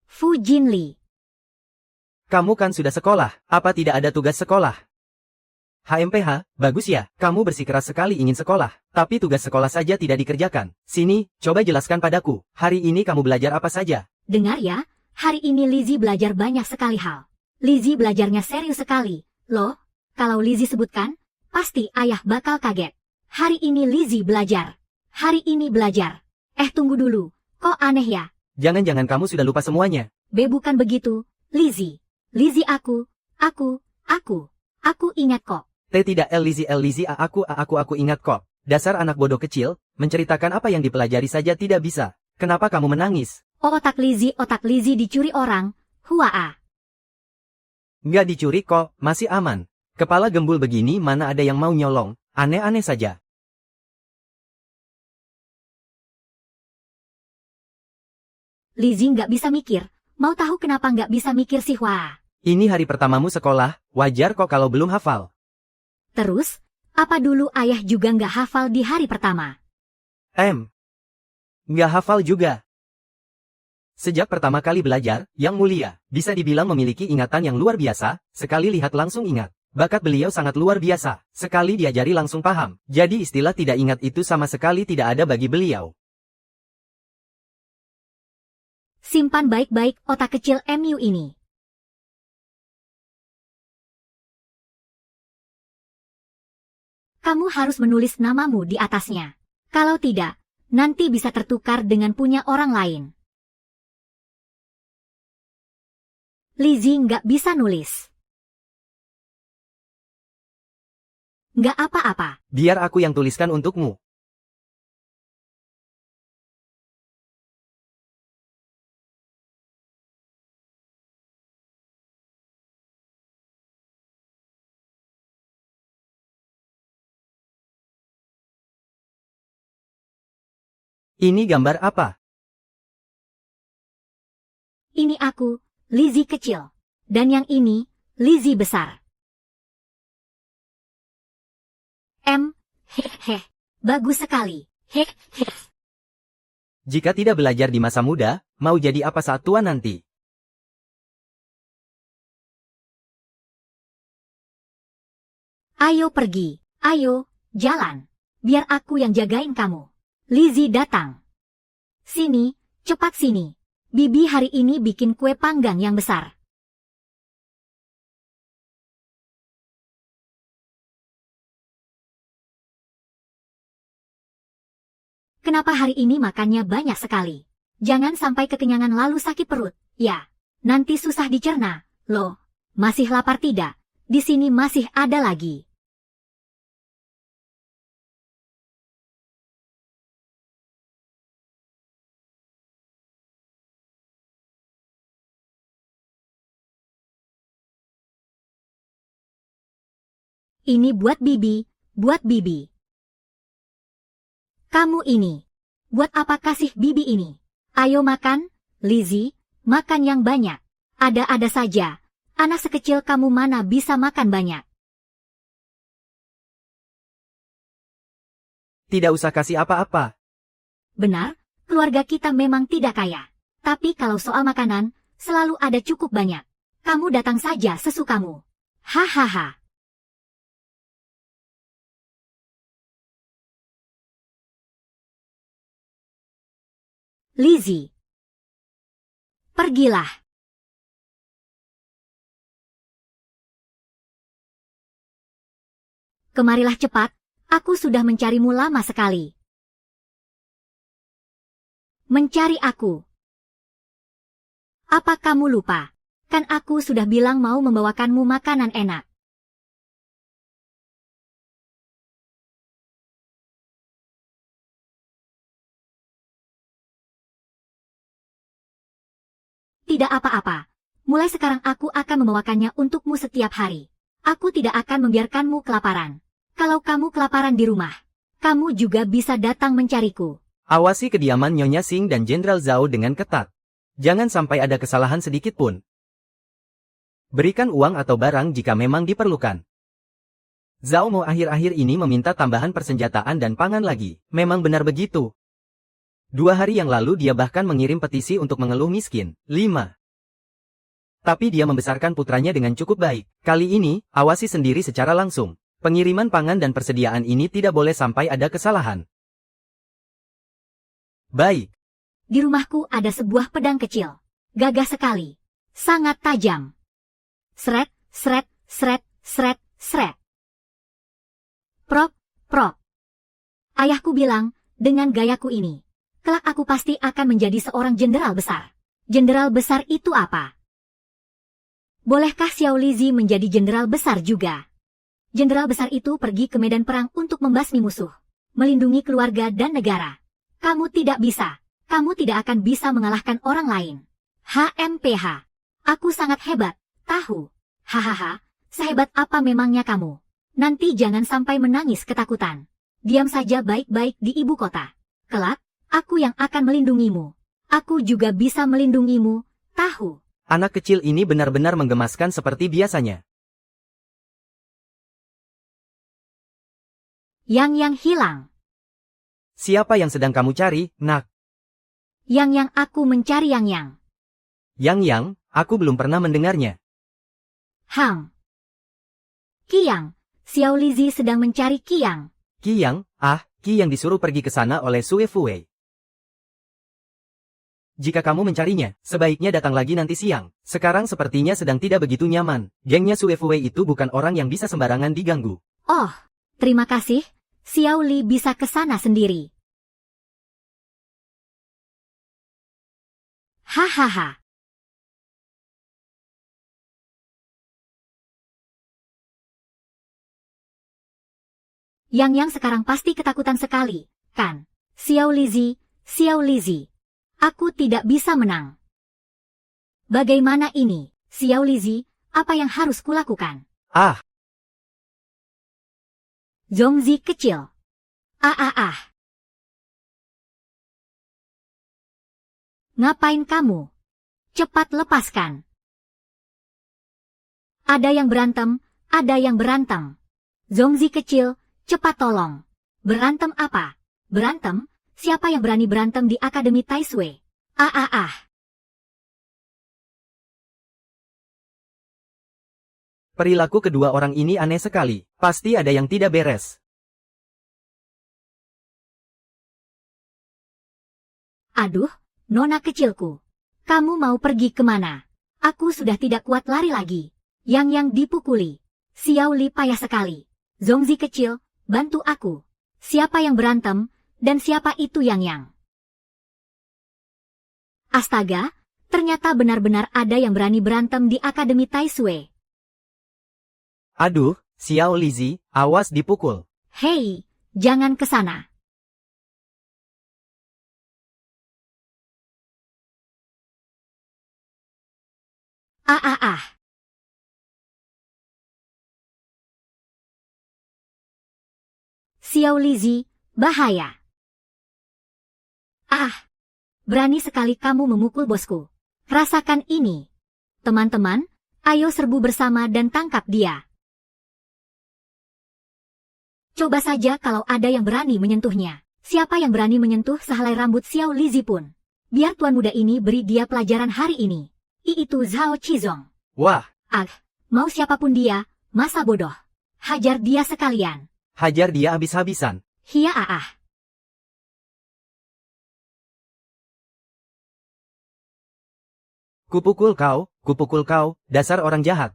Fu Jinli. Kamu kan sudah sekolah, apa tidak ada tugas sekolah? HMPH, bagus ya, kamu bersikeras sekali ingin sekolah, tapi tugas sekolah saja tidak dikerjakan. Sini, coba jelaskan padaku, hari ini kamu belajar apa saja? Dengar ya, hari ini Lizzie belajar banyak sekali hal. Lizzie belajarnya serius sekali. Loh, kalau Lizzie sebutkan, pasti ayah bakal kaget. Hari ini Lizzie belajar. Hari ini belajar. Tunggu dulu, kok aneh ya? Jangan-jangan kamu sudah lupa semuanya. Bukan begitu, Lizzie. Lizzie aku ingat kok. Tidak Lizzie aku ingat kok. Dasar anak bodoh kecil, menceritakan apa yang dipelajari saja tidak bisa. Kenapa kamu menangis? Oh, otak Lizzie dicuri orang. Huaa. Nggak dicuri kok, masih aman. Kepala gembul begini mana ada yang mau nyolong, aneh-aneh saja. Lizzie nggak bisa mikir. Mau tahu kenapa nggak bisa mikir sih, Hua? Ini hari pertamamu sekolah, wajar kok kalau belum hafal. Terus, apa dulu ayah juga nggak hafal di hari pertama? Nggak hafal juga. Sejak pertama kali belajar, Yang Mulia, bisa dibilang memiliki ingatan yang luar biasa, sekali lihat langsung ingat. Bakat beliau sangat luar biasa, sekali diajari langsung paham. Jadi istilah tidak ingat itu sama sekali tidak ada bagi beliau. Simpan baik-baik otak kecil MU ini. Kamu harus menulis namamu di atasnya. Kalau tidak, nanti bisa tertukar dengan punya orang lain. Lizzie nggak bisa nulis. Nggak apa-apa. Biar aku yang tuliskan untukmu. Ini gambar apa? Ini aku, Lizzie kecil. Dan yang ini, Lizzie besar. Hehehe. Bagus sekali. Hehehe. Jika tidak belajar di masa muda, mau jadi apa saat tua nanti? Ayo pergi. Ayo, jalan. Biar aku yang jagain kamu. Lizzie datang. Sini, cepat sini. Bibi hari ini bikin kue panggang yang besar. Kenapa hari ini makannya banyak sekali? Jangan sampai kekenyangan lalu sakit perut, ya. Nanti susah dicerna, loh. Masih lapar tidak? Di sini masih ada lagi. Ini buat Bibi, buat Bibi. Kamu ini. Buat apa kasih Bibi ini? Ayo makan, Lizzie, makan yang banyak. Ada-ada saja. Anak sekecil kamu mana bisa makan banyak? Tidak usah kasih apa-apa. Benar, keluarga kita memang tidak kaya. Tapi kalau soal makanan, selalu ada cukup banyak. Kamu datang saja sesukamu. Hahaha. Lizzie. Pergilah. Kemarilah cepat, aku sudah mencarimu lama sekali. Mencari aku. Apa kamu lupa? Kan aku sudah bilang mau membawakanmu makanan enak. Tidak apa-apa. Mulai sekarang aku akan membawakannya untukmu setiap hari. Aku tidak akan membiarkanmu kelaparan. Kalau kamu kelaparan di rumah, kamu juga bisa datang mencariku. Awasi kediaman Nyonya Xing dan Jenderal Zhao dengan ketat. Jangan sampai ada kesalahan sedikit pun. Berikan uang atau barang jika memang diperlukan. Zhao Mo akhir-akhir ini meminta tambahan persenjataan dan pangan lagi. Memang benar begitu. 2 hari yang lalu dia bahkan mengirim petisi untuk mengeluh miskin. 5. Tapi dia membesarkan putranya dengan cukup baik. Kali ini, awasi sendiri secara langsung. Pengiriman pangan dan persediaan ini tidak boleh sampai ada kesalahan. Baik. Di rumahku ada sebuah pedang kecil. Gagah sekali. Sangat tajam. Sret, sret, sret, sret, sret. Prok, prok. Ayahku bilang, dengan gayaku ini, kelak aku pasti akan menjadi seorang jenderal besar. Jenderal besar itu apa? Bolehkah Xiao Lizzie menjadi jenderal besar juga? Jenderal besar itu pergi ke medan perang untuk membasmi musuh, melindungi keluarga dan negara. Kamu tidak bisa. Kamu tidak akan bisa mengalahkan orang lain. HMPH. Aku sangat hebat, tahu. Hahaha, sehebat apa memangnya kamu? Nanti jangan sampai menangis ketakutan. Diam saja baik-baik di ibu kota. Kelak, aku yang akan melindungimu. Aku juga bisa melindungimu, tahu. Anak kecil ini benar-benar menggemaskan seperti biasanya. Yang hilang. Siapa yang sedang kamu cari, nak? Yang aku mencari yang. Yang, aku belum pernah mendengarnya. Hang. Qiyang. Xiao Lizzie sedang mencari Qiyang. Qiyang, Qi yang disuruh pergi ke sana oleh Sue Fuwei. Jika kamu mencarinya, sebaiknya datang lagi nanti siang. Sekarang sepertinya sedang tidak begitu nyaman. Gengnya Sue Fuwei itu bukan orang yang bisa sembarangan diganggu. Oh, terima kasih. Xiao Li bisa ke sana sendiri. Hahaha. Yang sekarang pasti ketakutan sekali, kan? Xiao Lizzie. Aku tidak bisa menang. Bagaimana ini, Xiao Lizzie? Apa yang harus kulakukan? Zhongzi kecil. Ngapain kamu? Cepat lepaskan. Ada yang berantem, ada yang berantem. Zongzi kecil, cepat tolong. Berantem apa? Berantem? Siapa yang berani berantem di Akademi Taisui? Ah. Perilaku kedua orang ini aneh sekali. Pasti ada yang tidak beres. Aduh, nona kecilku. Kamu mau pergi kemana? Aku sudah tidak kuat lari lagi. Yang dipukuli. Xiao Li payah sekali. Zongzi kecil, bantu aku. Siapa yang berantem, dan siapa itu Yang? Astaga, ternyata benar-benar ada yang berani berantem di Akademi Taisui. Aduh, Xiao Lizi, awas dipukul. Hei, jangan ke sana. Ah. Xiao Lizi, bahaya. Ah, berani sekali kamu memukul bosku. Rasakan ini. Teman-teman, ayo serbu bersama dan tangkap dia. Coba saja kalau ada yang berani menyentuhnya. Siapa yang berani menyentuh sehelai rambut Xiao Lizi pun. Biar tuan muda ini beri dia pelajaran hari ini. Itu Zhao Qizong. Wah, Mau siapapun dia, masa bodoh. Hajar dia sekalian. hajar dia habis-habisan. Hia. Kupukul kau, dasar orang jahat.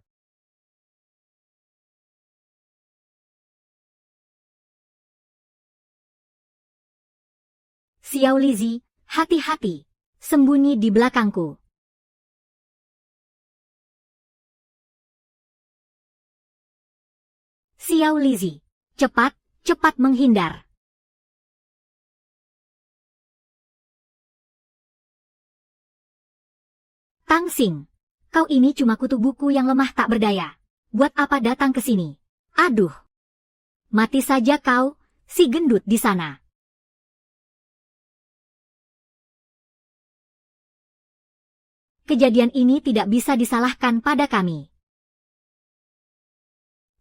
Xiao Lizi, hati-hati. Sembunyi di belakangku. Xiao Lizi, cepat menghindar. Tang Xing, kau ini cuma kutu buku yang lemah tak berdaya. Buat apa datang ke sini? Aduh. Mati saja kau, si gendut di sana. Kejadian ini tidak bisa disalahkan pada kami.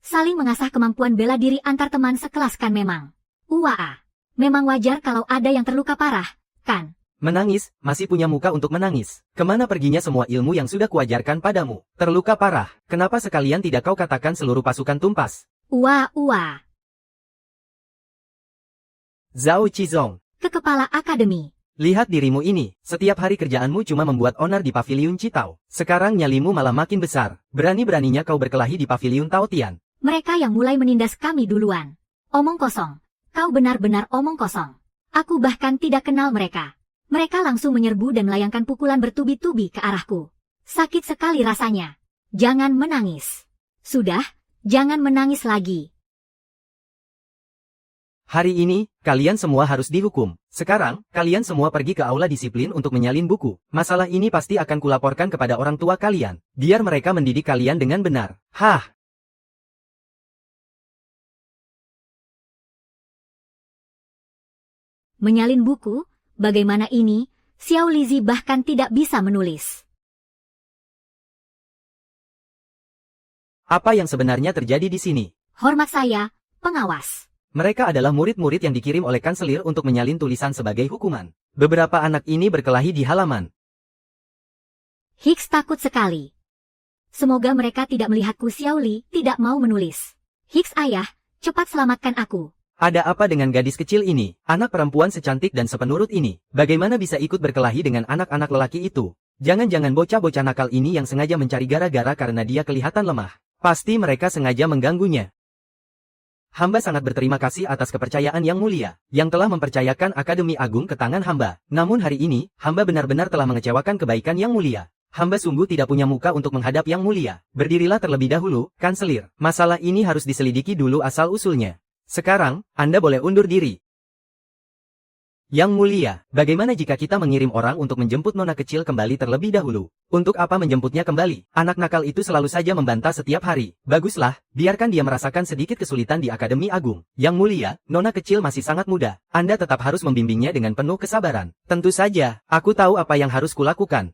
Saling mengasah kemampuan bela diri antar teman sekelas kan memang. Uaa. Memang wajar kalau ada yang terluka parah, kan? Menangis, masih punya muka untuk menangis. Kemana perginya semua ilmu yang sudah kuajarkan padamu? Terluka parah, kenapa sekalian tidak kau katakan seluruh pasukan tumpas? Uaa. Zhao Qizong, Ke kepala akademi. lihat dirimu ini, setiap hari kerjaanmu cuma membuat onar di paviliun Citao. Sekarang nyalimu malah makin besar, berani-beraninya kau berkelahi di paviliun Taotian. Mereka yang mulai menindas kami duluan. Omong kosong. Kau benar-benar omong kosong. Aku bahkan tidak kenal mereka. Mereka langsung menyerbu dan melayangkan pukulan bertubi-tubi ke arahku. Sakit sekali rasanya. Jangan menangis. Sudah, jangan menangis lagi. Hari ini, kalian semua harus dihukum. Sekarang, kalian semua pergi ke aula disiplin untuk menyalin buku. Masalah ini pasti akan kulaporkan kepada orang tua kalian. Biar mereka mendidik kalian dengan benar. Hah! Menyalin buku, bagaimana ini? Xiao Lizi bahkan tidak bisa menulis. Apa yang sebenarnya terjadi di sini? Hormat saya, pengawas. Mereka adalah murid-murid yang dikirim oleh kanselir untuk menyalin tulisan sebagai hukuman. Beberapa anak ini berkelahi di halaman. Hicks takut sekali. Semoga mereka tidak melihatku. Xiao Li tidak mau menulis. Hicks ayah, cepat selamatkan aku. Ada apa dengan gadis kecil ini? Anak perempuan secantik dan sepenurut ini. Bagaimana bisa ikut berkelahi dengan anak-anak lelaki itu? Jangan-jangan bocah-bocah nakal ini yang sengaja mencari gara-gara karena dia kelihatan lemah. Pasti mereka sengaja mengganggunya. Hamba sangat berterima kasih atas kepercayaan yang mulia, yang telah mempercayakan Akademi Agung ke tangan hamba. Namun hari ini, hamba benar-benar telah mengecewakan kebaikan yang mulia. Hamba sungguh tidak punya muka untuk menghadap yang mulia. Berdirilah terlebih dahulu, kanselir. Masalah ini harus diselidiki dulu asal-usulnya. Sekarang, Anda boleh undur diri. Yang mulia, bagaimana jika kita mengirim orang untuk menjemput nona kecil kembali terlebih dahulu? Untuk apa menjemputnya kembali? Anak nakal itu selalu saja membantah setiap hari. Baguslah, biarkan dia merasakan sedikit kesulitan di Akademi Agung. Yang mulia, nona kecil masih sangat muda. Anda tetap harus membimbingnya dengan penuh kesabaran. Tentu saja, aku tahu apa yang harus kulakukan.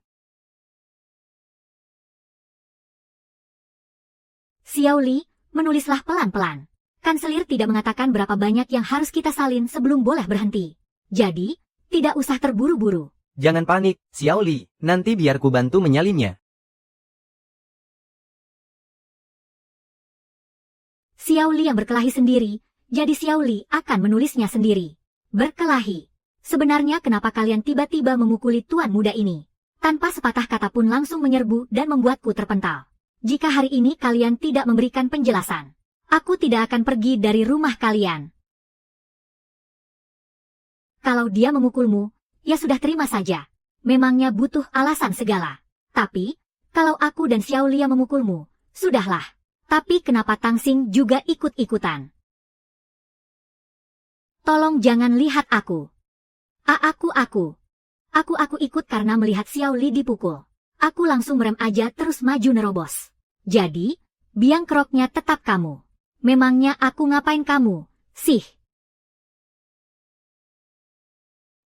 Xiao Li, menulislah pelan-pelan. Kanselir tidak mengatakan berapa banyak yang harus kita salin sebelum boleh berhenti. Jadi, tidak usah terburu-buru. Jangan panik, Xiao Li, nanti biar ku bantu menyalinnya. Xiao Li yang berkelahi sendiri, jadi Xiao Li akan menulisnya sendiri. Berkelahi. Sebenarnya kenapa kalian tiba-tiba memukuli tuan muda ini? Tanpa sepatah kata pun langsung menyerbu dan membuatku terpental. Jika hari ini kalian tidak memberikan penjelasan, aku tidak akan pergi dari rumah kalian. Kalau dia memukulmu, ya sudah terima saja. Memangnya butuh alasan segala. Tapi, kalau aku dan Xiao Li yang memukulmu, sudahlah. Tapi kenapa Tangsing juga ikut-ikutan? Tolong jangan lihat aku. Aku ikut karena melihat Xiao Li dipukul. Aku langsung merem aja terus maju nerobos. Jadi, biang keroknya tetap kamu. Memangnya aku ngapain kamu, sih?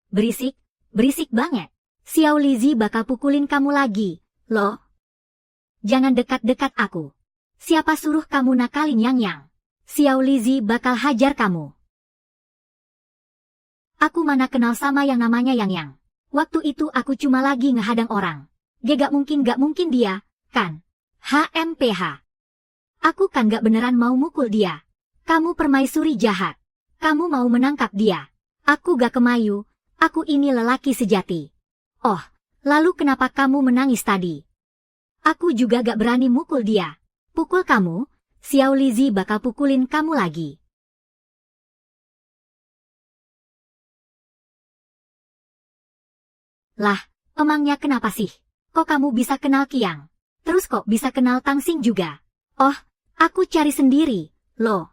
Berisik banget. Xiao Lizi bakal pukulin kamu lagi, loh. Jangan dekat-dekat aku. Siapa suruh kamu nakalin Yang? Xiao Lizi bakal hajar kamu. Aku mana kenal sama yang namanya Yang. Waktu itu aku cuma lagi ngehadang orang. Gak mungkin dia, kan? HMPH. Aku kan gak beneran mau mukul dia. Kamu permaisuri jahat. Kamu mau menangkap dia. Aku gak kemayu. Aku ini lelaki sejati. Oh, lalu kenapa kamu menangis tadi? Aku juga gak berani mukul dia. Pukul kamu, Xiao Lizi bakal pukulin kamu lagi. Lah, emangnya kenapa sih? Kok kamu bisa kenal Qiang? Terus kok bisa kenal Tangsing juga? Oh, aku cari sendiri, loh.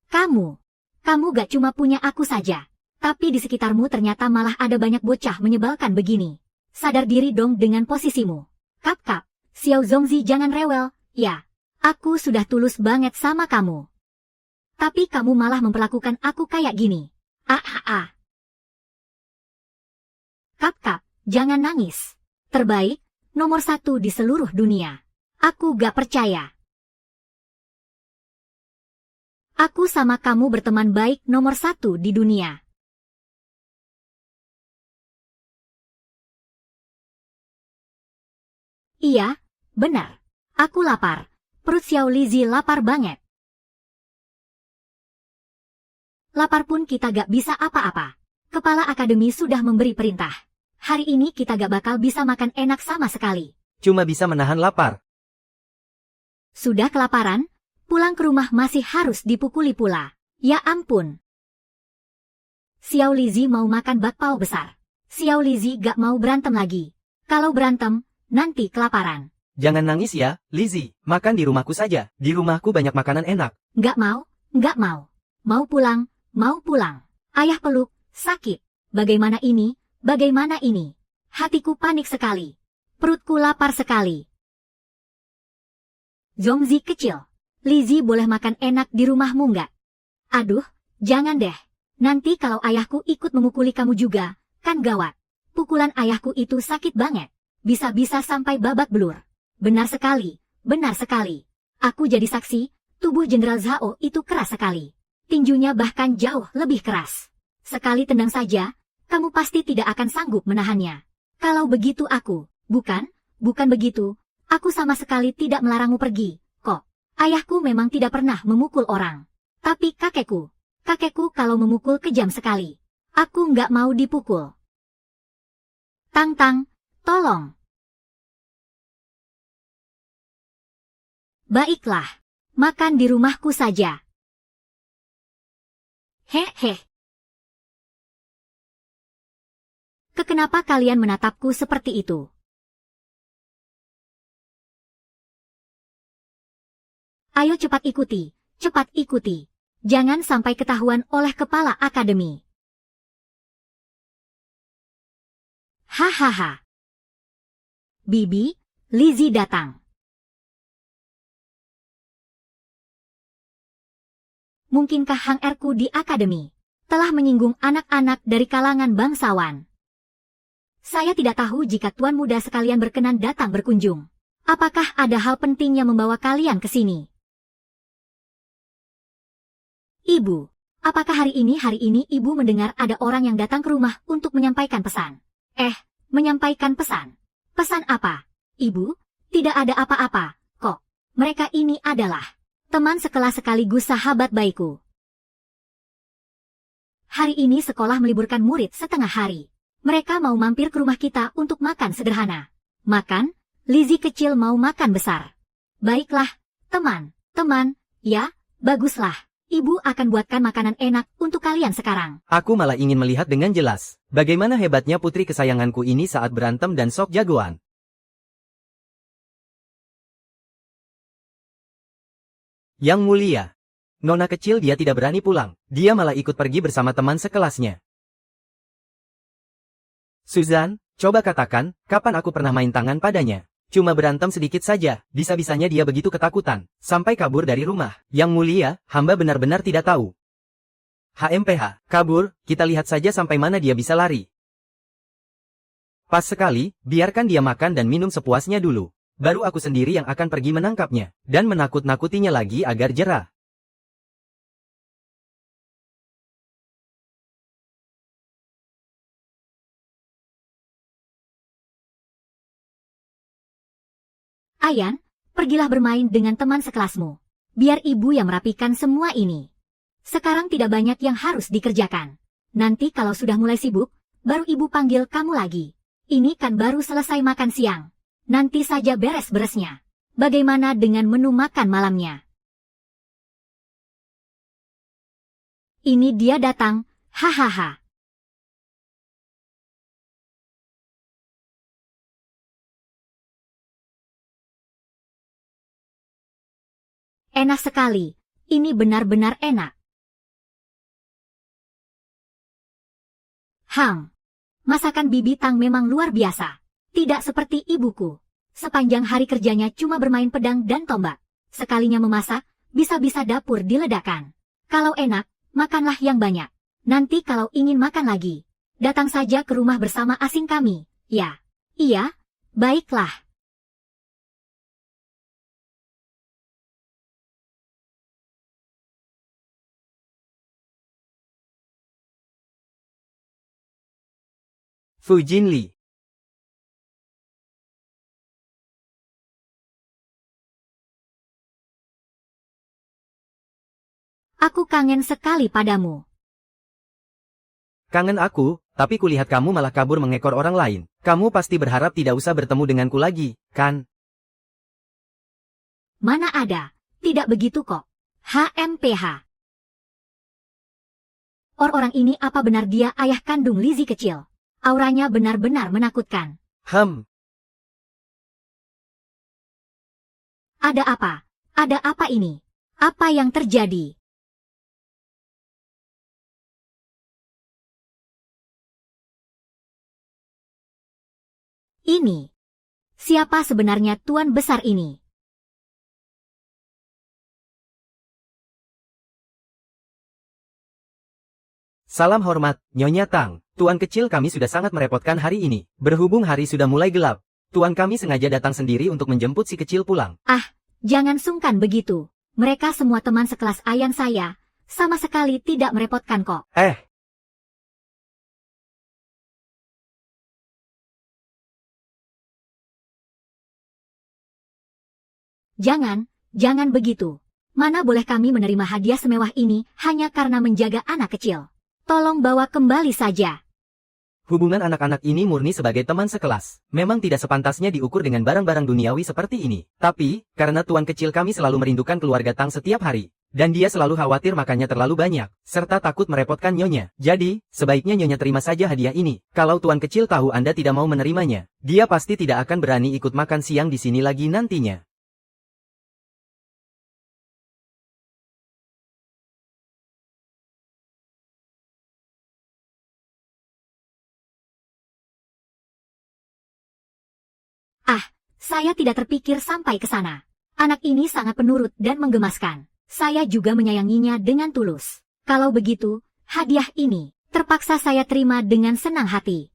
Kamu gak cuma punya aku saja. Tapi di sekitarmu ternyata malah ada banyak bocah menyebalkan begini. Sadar diri dong dengan posisimu. Kap, Xiao Zongzi jangan rewel, ya. Aku sudah tulus banget sama kamu. Tapi kamu malah memperlakukan aku kayak gini. Kap, jangan nangis. Terbaik, nomor 1 di seluruh dunia. Aku gak percaya. Aku sama kamu berteman baik nomor 1 di dunia. Iya, benar. Aku lapar. Perut Xiao Lizi lapar banget. Lapar pun kita gak bisa apa-apa. Kepala akademi sudah memberi perintah. Hari ini kita gak bakal bisa makan enak sama sekali. Cuma bisa menahan lapar. Sudah kelaparan, pulang ke rumah masih harus dipukuli pula. Ya ampun. Xiao Lizi mau makan bakpao besar. Xiao Lizi gak mau berantem lagi. Kalau berantem, nanti kelaparan. Jangan nangis ya, Lizi. Makan di rumahku saja. Di rumahku banyak makanan enak. Gak mau. Mau pulang. Ayah peluk, sakit. Bagaimana ini? Hatiku panik sekali. Perutku lapar sekali. Zongzi kecil. Lizi boleh makan enak di rumahmu nggak? Aduh, jangan deh. Nanti kalau ayahku ikut memukuli kamu juga, kan gawat. Pukulan ayahku itu sakit banget. Bisa-bisa sampai babak belur. Benar sekali. Aku jadi saksi, tubuh Jenderal Zhao itu keras sekali. Tinjunya bahkan jauh lebih keras. Sekali tendang saja, kamu pasti tidak akan sanggup menahannya. Kalau begitu aku, bukan begitu, aku sama sekali tidak melarangmu pergi, kok. Ayahku memang tidak pernah memukul orang. Tapi kakekku kalau memukul kejam sekali. Aku nggak mau dipukul. Tang, tolong. Baiklah, makan di rumahku saja. Hehe. Kenapa kalian menatapku seperti itu? Ayo cepat ikuti. Jangan sampai ketahuan oleh kepala akademi. Hahaha. Bibi, Lizi datang. Mungkinkah Hang Erku di akademi telah menyinggung anak-anak dari kalangan bangsawan? Saya tidak tahu jika tuan muda sekalian berkenan datang berkunjung. Apakah ada hal pentingnya membawa kalian ke sini? Ibu, apakah hari ini ibu mendengar ada orang yang datang ke rumah untuk menyampaikan pesan? Menyampaikan pesan? Pesan apa? Ibu, tidak ada apa-apa, kok. Mereka ini adalah teman sekelas sekaligus sahabat baikku. Hari ini sekolah meliburkan murid setengah hari. Mereka mau mampir ke rumah kita untuk makan sederhana. Makan? Lizzie kecil mau makan besar. Baiklah, teman, ya, baguslah. Ibu akan buatkan makanan enak untuk kalian sekarang. Aku malah ingin melihat dengan jelas bagaimana hebatnya putri kesayanganku ini saat berantem dan sok jagoan. Yang mulia, Nona kecil dia tidak berani pulang. Dia malah ikut pergi bersama teman sekelasnya. Susan, coba katakan, kapan aku pernah main tangan padanya? Cuma berantem sedikit saja, bisa-bisanya dia begitu ketakutan, sampai kabur dari rumah. Yang mulia, hamba benar-benar tidak tahu. HMPH, kabur, kita lihat saja sampai mana dia bisa lari. Pas sekali, biarkan dia makan dan minum sepuasnya dulu. Baru aku sendiri yang akan pergi menangkapnya, dan menakut-nakutinya lagi agar jerah. Ayan, pergilah bermain dengan teman sekelasmu. Biar ibu yang merapikan semua ini. Sekarang tidak banyak yang harus dikerjakan. Nanti kalau sudah mulai sibuk, baru ibu panggil kamu lagi. Ini kan baru selesai makan siang. Nanti saja beres-beresnya. Bagaimana dengan menu makan malamnya? Ini dia datang, hahaha. Enak sekali. Ini benar-benar enak. Masakan Bibi Tang memang luar biasa. Tidak seperti ibuku. Sepanjang hari kerjanya cuma bermain pedang dan tombak. Sekalinya memasak, bisa-bisa dapur diledakkan. Kalau enak, makanlah yang banyak. Nanti kalau ingin makan lagi, datang saja ke rumah bersama asing kami. Ya. Iya, baiklah. Fu Jinli. Aku kangen sekali padamu. Kangen aku, tapi kulihat kamu malah kabur mengekor orang lain. Kamu pasti berharap tidak usah bertemu denganku lagi, kan? Mana ada, tidak begitu kok. HMPH. Orang ini apa benar dia ayah kandung Lizzie kecil? Auranya benar-benar menakutkan. Ada apa? Ada apa ini? Apa yang terjadi? Ini. Siapa sebenarnya tuan besar ini? Salam hormat, Nyonya Tang. Tuan kecil kami sudah sangat merepotkan hari ini. Berhubung hari sudah mulai gelap, tuan kami sengaja datang sendiri untuk menjemput si kecil pulang. Jangan sungkan begitu. Mereka semua teman sekelas Ayan saya. Sama sekali tidak merepotkan kok. Jangan begitu. Mana boleh kami menerima hadiah semewah ini hanya karena menjaga anak kecil. Tolong bawa kembali saja. Hubungan anak-anak ini murni sebagai teman sekelas. Memang tidak sepantasnya diukur dengan barang-barang duniawi seperti ini. Tapi, karena tuan kecil kami selalu merindukan keluarga Tang setiap hari. Dan dia selalu khawatir makannya terlalu banyak, serta takut merepotkan Nyonya. Jadi, sebaiknya Nyonya terima saja hadiah ini. Kalau tuan kecil tahu Anda tidak mau menerimanya, dia pasti tidak akan berani ikut makan siang di sini lagi nantinya. Saya tidak terpikir sampai ke sana. Anak ini sangat penurut dan menggemaskan. Saya juga menyayanginya dengan tulus. Kalau begitu, hadiah ini terpaksa saya terima dengan senang hati.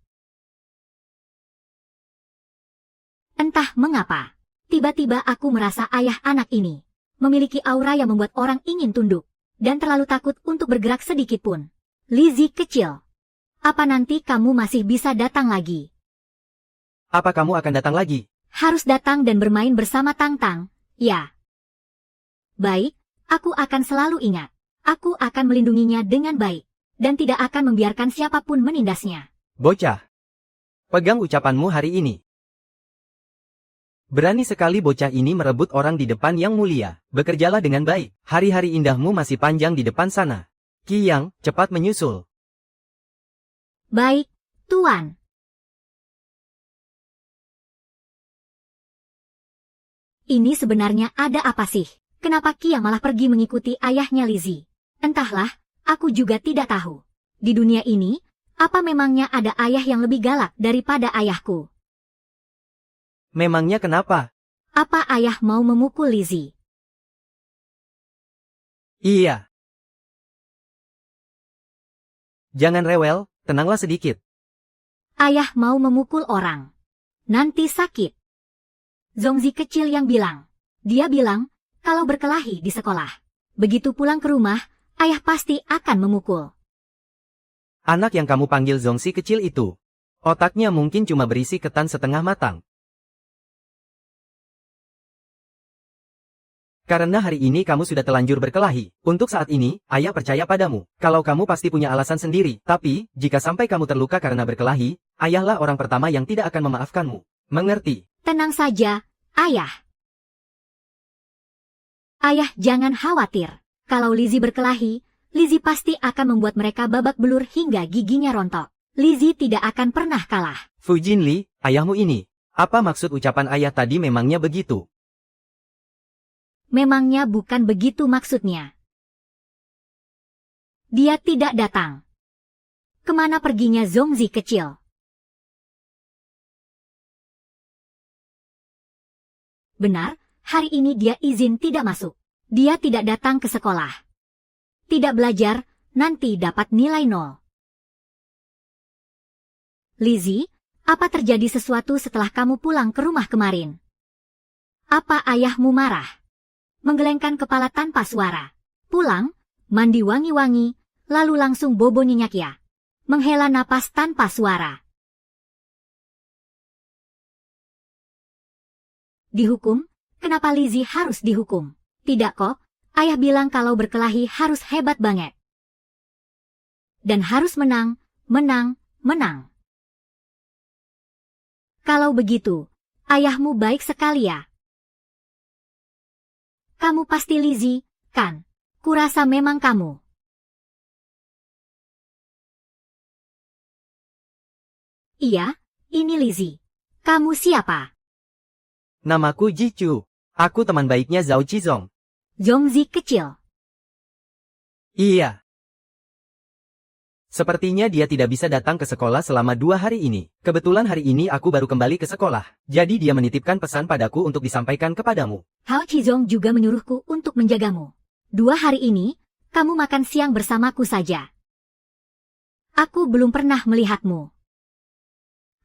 Entah mengapa, Tiba-tiba aku merasa ayah anak ini memiliki aura yang membuat orang ingin tunduk, dan terlalu takut untuk bergerak sedikit pun. Lizzie kecil, apa nanti kamu masih bisa datang lagi? Apa kamu akan datang lagi? Harus datang dan bermain bersama Tang-Tang, ya. Baik, aku akan selalu ingat. Aku akan melindunginya dengan baik, dan tidak akan membiarkan siapapun menindasnya. Bocah. Pegang ucapanmu hari ini. Berani sekali bocah ini merebut orang di depan yang mulia. Bekerjalah dengan baik. Hari-hari indahmu masih panjang di depan sana. Qi Yang, cepat menyusul. Baik, Tuan. Ini sebenarnya ada apa sih? Kenapa Qi Yang malah pergi mengikuti ayahnya Lizzie? Entahlah, aku juga tidak tahu. Di dunia ini, apa memangnya ada ayah yang lebih galak daripada ayahku? Memangnya kenapa? Apa ayah mau memukul Lizzie? Iya. Jangan rewel, tenanglah sedikit. Ayah mau memukul orang. Nanti sakit. Zongzi kecil yang bilang. Dia bilang, kalau berkelahi di sekolah. Begitu pulang ke rumah, ayah pasti akan memukul. Anak yang kamu panggil Zongzi kecil itu. Otaknya mungkin cuma berisi ketan setengah matang. Karena hari ini kamu sudah telanjur berkelahi, untuk saat ini, ayah percaya padamu. Kalau kamu pasti punya alasan sendiri, tapi, jika sampai kamu terluka karena berkelahi, ayahlah orang pertama yang tidak akan memaafkanmu. Mengerti? Tenang saja, ayah. Ayah jangan khawatir. Kalau Lizzie berkelahi, Lizzie pasti akan membuat mereka babak belur hingga giginya rontok. Lizzie tidak akan pernah kalah. Fu Jinli, ayahmu ini. Apa maksud ucapan ayah tadi memangnya begitu? Memangnya bukan begitu maksudnya. Dia tidak datang. Kemana perginya Zongzi kecil? Benar, hari ini dia izin tidak masuk. Dia tidak datang ke sekolah. Tidak belajar, nanti dapat nilai 0. Lizzie, apa terjadi sesuatu setelah kamu pulang ke rumah kemarin? Apa ayahmu marah? Menggelengkan kepala tanpa suara. Pulang, mandi wangi-wangi, lalu langsung bobo nyenyak ya. Menghela napas tanpa suara. Dihukum? Kenapa Lizzie harus dihukum? Tidak kok, ayah bilang kalau berkelahi harus hebat banget. Dan harus menang, menang, menang. Kalau begitu, ayahmu baik sekali ya. Kamu pasti Lizzie, kan? Kurasa memang kamu. Iya, ini Lizzie. Kamu siapa? Namaku Ji Chu. Aku teman baiknya Zhao Qizong. Zongzi kecil. Iya. Sepertinya dia tidak bisa datang ke sekolah selama 2 hari ini. Kebetulan hari ini aku baru kembali ke sekolah. Jadi dia menitipkan pesan padaku untuk disampaikan kepadamu. Hao Qizong juga menyuruhku untuk menjagamu. 2 hari ini, kamu makan siang bersamaku saja. Aku belum pernah melihatmu.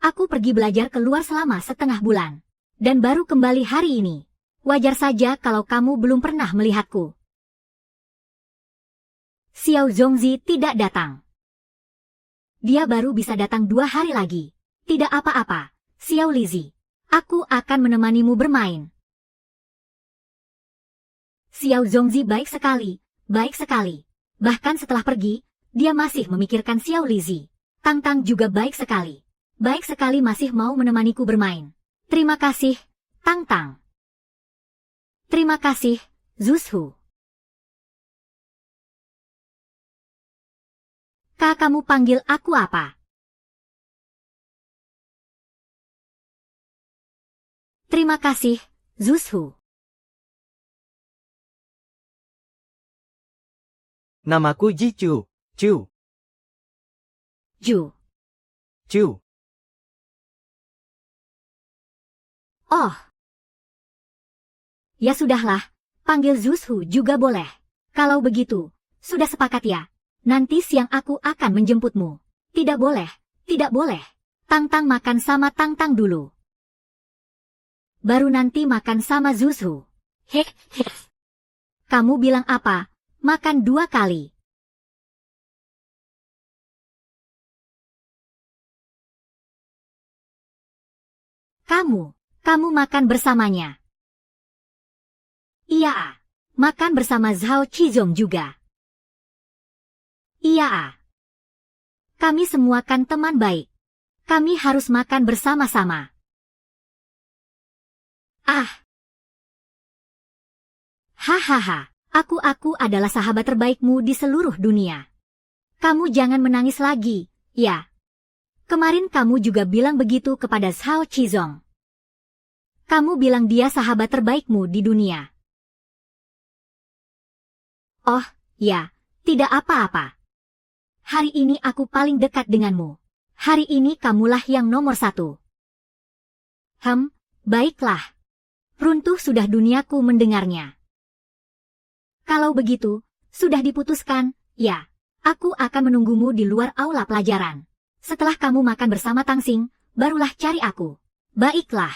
Aku pergi belajar keluar selama setengah bulan. Dan baru kembali hari ini. Wajar saja kalau kamu belum pernah melihatku. Xiao Zongzi tidak datang. Dia baru bisa datang 2 hari lagi. Tidak apa-apa, Xiao Lizzie. Aku akan menemanimu bermain. Xiao Zongzi baik sekali, baik sekali. Bahkan setelah pergi, dia masih memikirkan Xiao Lizzie. Tang-Tang juga baik sekali. Baik sekali masih mau menemaniku bermain. Terima kasih, Tang-Tang. Terima kasih, Zuzhu. Kak, kamu panggil aku apa? Terima kasih, Zuzhu. Namaku Ji Chu. Chu. Ju. Chu. Oh. Ya sudahlah, panggil Zuzhu juga boleh. Kalau begitu, sudah sepakat ya? Nanti siang aku akan menjemputmu. Tidak boleh, tidak boleh. Tang-Tang makan sama Tang-Tang dulu. baru nanti makan sama Zuzu. Heh. Kamu bilang apa? Makan 2 kali. Kamu makan bersamanya. Iya, makan bersama Zhao Qizong juga. Iya, kami semua kan teman baik. Kami harus makan bersama-sama. Hahaha, aku adalah sahabat terbaikmu di seluruh dunia. Kamu jangan menangis lagi, ya. Kemarin kamu juga bilang begitu kepada Zhao Qizong. Kamu bilang dia sahabat terbaikmu di dunia. Oh, ya, tidak apa-apa. Hari ini aku paling dekat denganmu. Hari ini kamulah yang nomor 1. Baiklah. Runtuh sudah duniaku mendengarnya. Kalau begitu, sudah diputuskan, ya. Aku akan menunggumu di luar aula pelajaran. Setelah kamu makan bersama Tangsing, barulah cari aku. Baiklah.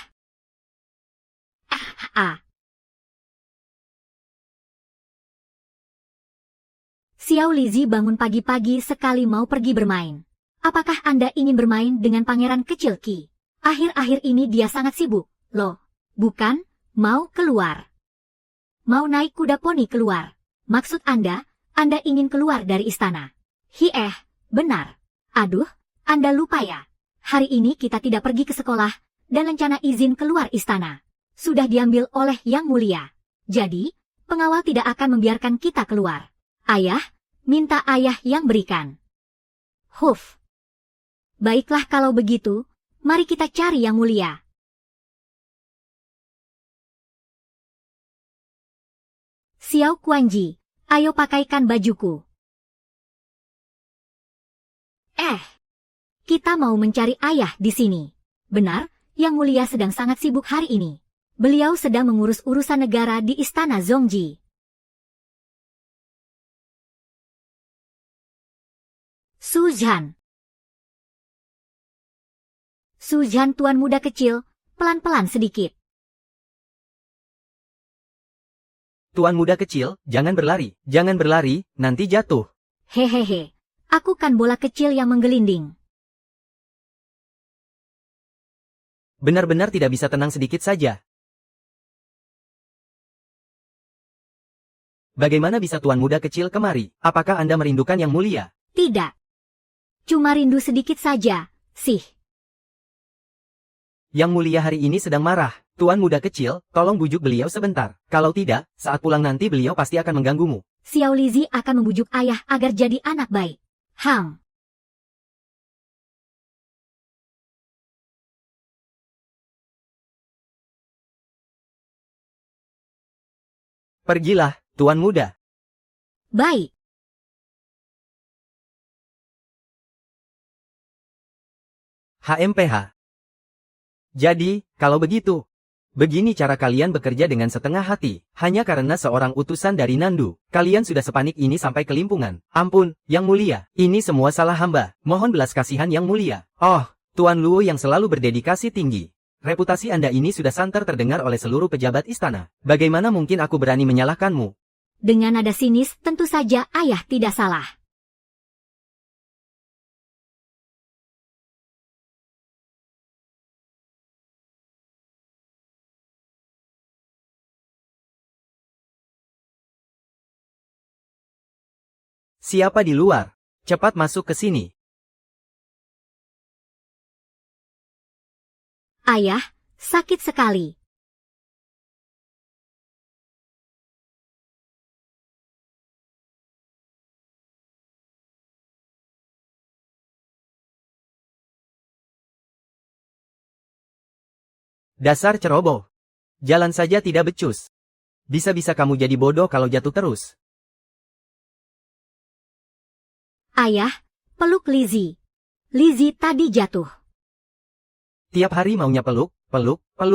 Xiao Lizi bangun pagi-pagi sekali mau pergi bermain. Apakah Anda ingin bermain dengan pangeran kecil Qi? Akhir-akhir ini dia sangat sibuk, loh. Bukan, mau keluar. Mau naik kuda poni keluar. Maksud Anda ingin keluar dari istana. Benar. Aduh, Anda lupa ya. Hari ini kita tidak pergi ke sekolah, dan rencana izin keluar istana sudah diambil oleh Yang Mulia. Jadi, pengawal tidak akan membiarkan kita keluar. Ayah, minta ayah yang berikan. Baiklah kalau begitu, mari kita cari Yang Mulia. Xiao Kuanji, ayo pakaikan bajuku. Kita mau mencari ayah di sini. Benar, Yang Mulia sedang sangat sibuk hari ini. Beliau sedang mengurus urusan negara di istana Zongji. Suzhan, tuan muda kecil, pelan-pelan sedikit. Tuan muda kecil, jangan berlari, nanti jatuh. Hehehe, aku kan bola kecil yang menggelinding. Benar-benar tidak bisa tenang sedikit saja. Bagaimana bisa tuan muda kecil kemari? Apakah Anda merindukan Yang Mulia? Tidak. Cuma rindu sedikit saja, sih. Yang Mulia hari ini sedang marah. Tuan muda kecil, tolong bujuk beliau sebentar. Kalau tidak, saat pulang nanti beliau pasti akan mengganggumu. Xiao Lizi akan membujuk ayah agar jadi anak baik. Pergilah, tuan muda. Baik. HMPH. Jadi, kalau begitu, begini cara kalian bekerja dengan setengah hati, hanya karena seorang utusan dari Nandu. Kalian sudah sepanik ini sampai kelimpungan. Ampun, Yang Mulia, ini semua salah hamba. Mohon belas kasihan Yang Mulia. Oh, Tuan Luo yang selalu berdedikasi tinggi. Reputasi Anda ini sudah santer terdengar oleh seluruh pejabat istana. Bagaimana mungkin aku berani menyalahkanmu? Dengan nada sinis, tentu saja ayah tidak salah. Siapa di luar? Cepat masuk ke sini. Ayah, sakit sekali. Dasar ceroboh. Jalan saja tidak becus. Bisa-bisa kamu jadi bodoh kalau jatuh terus. Ayah, peluk Lizzie. Lizzie tadi jatuh. Tiap hari maunya peluk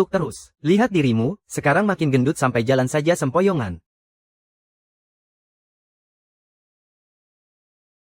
terus. Lihat dirimu, sekarang makin gendut sampai jalan saja sempoyongan.